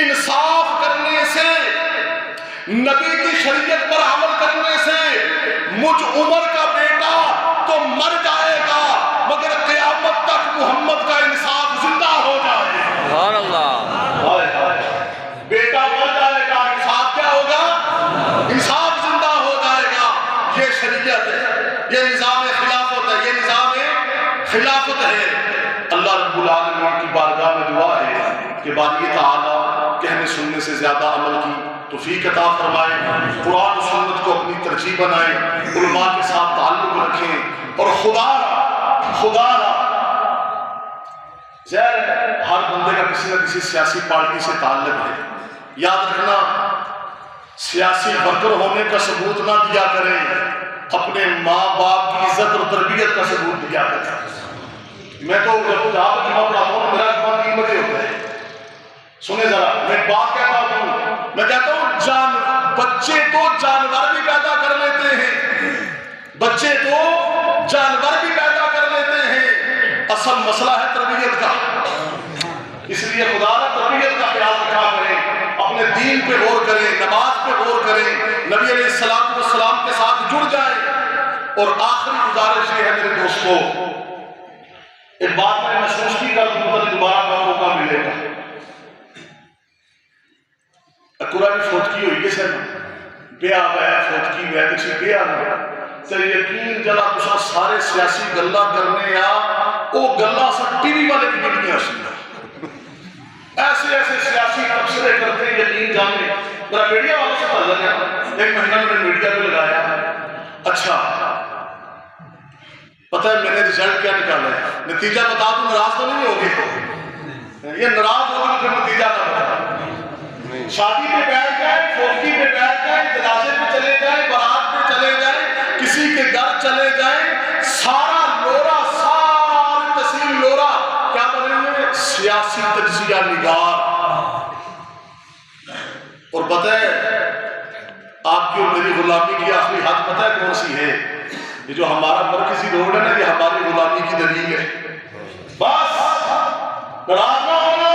انصاف کرنے سے، نبی کی شریعت پر عمل کرنے سے مجھ عمر کا بیٹا تو مر جائے گا مگر قیامت تک محمد کا انصاف زندہ ہو جائے گا. سبحان اللہ. بیٹا مر جائے گا، انصاف کیا ہوگا؟ انصاف زندہ ہو جائے گا. یہ شریعت ہے، یہ نظام خلافت ہے، یہ نظام خلافت ہے. اللہ رب العالمین کی بارگاہ میں دعا ہے کہ باری تعالیٰ کہنے سننے سے زیادہ عمل کی توفیق عطا فرمائے، قرآن و سنت کو اپنی ترجیح بنائیں، علماء کے ساتھ تعلق رکھیں، اور خدا زہر ہر بندے کا کسی نہ کسی سیاسی پارٹی سے تعلق ہے. یاد رکھنا، سیاسی ورکر ہونے کا ثبوت نہ دیا کریں، اپنے ماں باپ کی عزت اور تربیت کا ثبوت دیا کریں. میں تو جب جمعہ پڑھاتا ہوں میرا جمعہ 3 بجے ہوتا ہے. سنیں ذرا، میں بات کہتا ہوں، میں کہتا ہوں بچے تو جانور بھی پیدا کر لیتے ہیں، بچے تو جانور بھی پیدا اصل مسئلہ ہے تربیت کا، اس لیے خدا نے تربیت کا خیال رکھا کریں، اپنے دین پہ غور کریں، نماز پہ غور کریں، نبی علیہ السلام کے ساتھ جڑ جائیں۔ اور آخری گزارش یہ ہے میرے دوستو، ایک بات میں محسوس کی کر دوں تو دوبارہ کا موقع ملے گا۔ اکورا بھی فوتکی ہوئی کسے نا بیا گیا فوتکی ہویا کسی بیا گیا تو یقین جلا تسا سارے سیاسی گلہ کرنے یا او گلہ سا ٹی وی والے کی گلنے آسنا ایسے ایسے سیاسی تبصرے کرتے یقین جانے۔ میرا میڈیا والے سے تعلق ہے، ایک مہینہ میں نے میڈیا پہ لگایا، اچھا پتہ ہے میں نے رزلٹ کیا نکالا ہے، نتیجہ بتا دوں، ناراض تو نہیں ہوگے، یہ ناراض ہوگا پھر نتیجہ نہ بتا۔ شادی پہ بیٹھ جائے، فوتکی پہ بیٹھ جائے، جنازے پہ چلے جائیں، بارات پہ چلے جائیں، کسی کے گھر چلے جائیں، سارا لورا، ساری تحصیل لورا کیا بنے ہوئے؟ سیاسی تجزیہ نگار۔ اور پتہ ہے آپ کی اور میری غلامی کی آخری حد پتہ ہے کون سی ہے؟ یہ جو ہمارا مرکزی روڈ ہے نا، یہ ہماری غلامی کی دلیل ہے۔ بس ناراض نہ ہونا،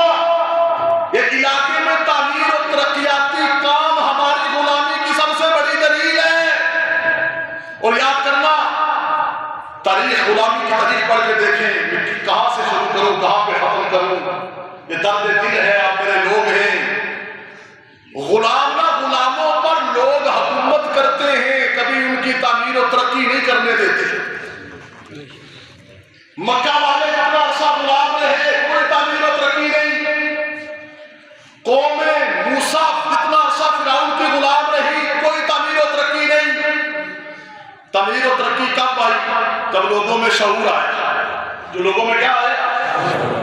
یہ علاقے میں تعمیر اور ترقیاتی کام ہماری غلامی کی سب سے بڑی دلیل ہے۔ اور یاد کرنا، تاریخ غلامی کی تاریخ پڑھ کے دیکھیں، مٹی کہاں سے شروع کروں کہاں پہ ختم کروں، یہ درد دل ہے، آپ میرے لوگ ہیں۔ غلام نہ غلاموں پر لوگ حکومت کرتے ہیں، کبھی ان کی تعمیر و ترقی نہیں کرنے دیتے۔ مکہ والے کتنا عرصہ غلام رہے، کوئی تعمیر و ترقی نہیں۔ قوم موسیٰ کتنا عرصہ فرعون کی غلام رہی، کوئی تعمیر و ترقی نہیں۔ تعمیر و ترقی کب آئی؟ جب لوگوں میں شعور آیا، جو لوگوں میں کیا آیا؟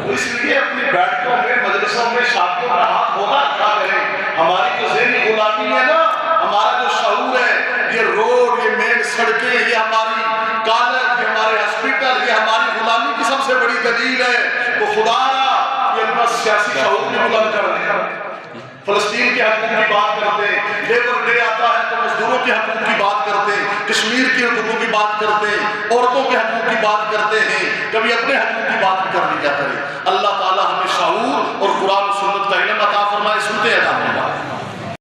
تو اس لیے اپنی بیٹھکوں میں، مجلسوں میں، شادیوں میں ہاتھ ہونا رکھا کریں۔ ہماری جو ذہنی غلامی ہے نا، ہمارا جو شعور ہے، یہ روڈ، یہ مین سڑکیں، یہ ہماری کالج، یہ ہمارے ہاسپٹل، یہ ہماری غلامی کی سب سے بڑی دلیل ہے۔ تو خدا یہ اپنا سیاسی شعور بھی بلند کر رہے ہیں۔ فلسطین کے حقوق کی بات کرتے ہیں، لیبر ڈے آتا ہے تو مزدوروں کے حقوق کی بات کرتے ہیں، کشمیر کے حقوق کی بات کرتے ہیں، عورتوں کے حقوق کی بات کرتے ہیں، کبھی اپنے حقوق کی بات بھی کر لیا کرے۔ اللہ تعالی ہمیں شعور اور قرآن و سنت کا علم عطا فرمائے، سنتے ہیں۔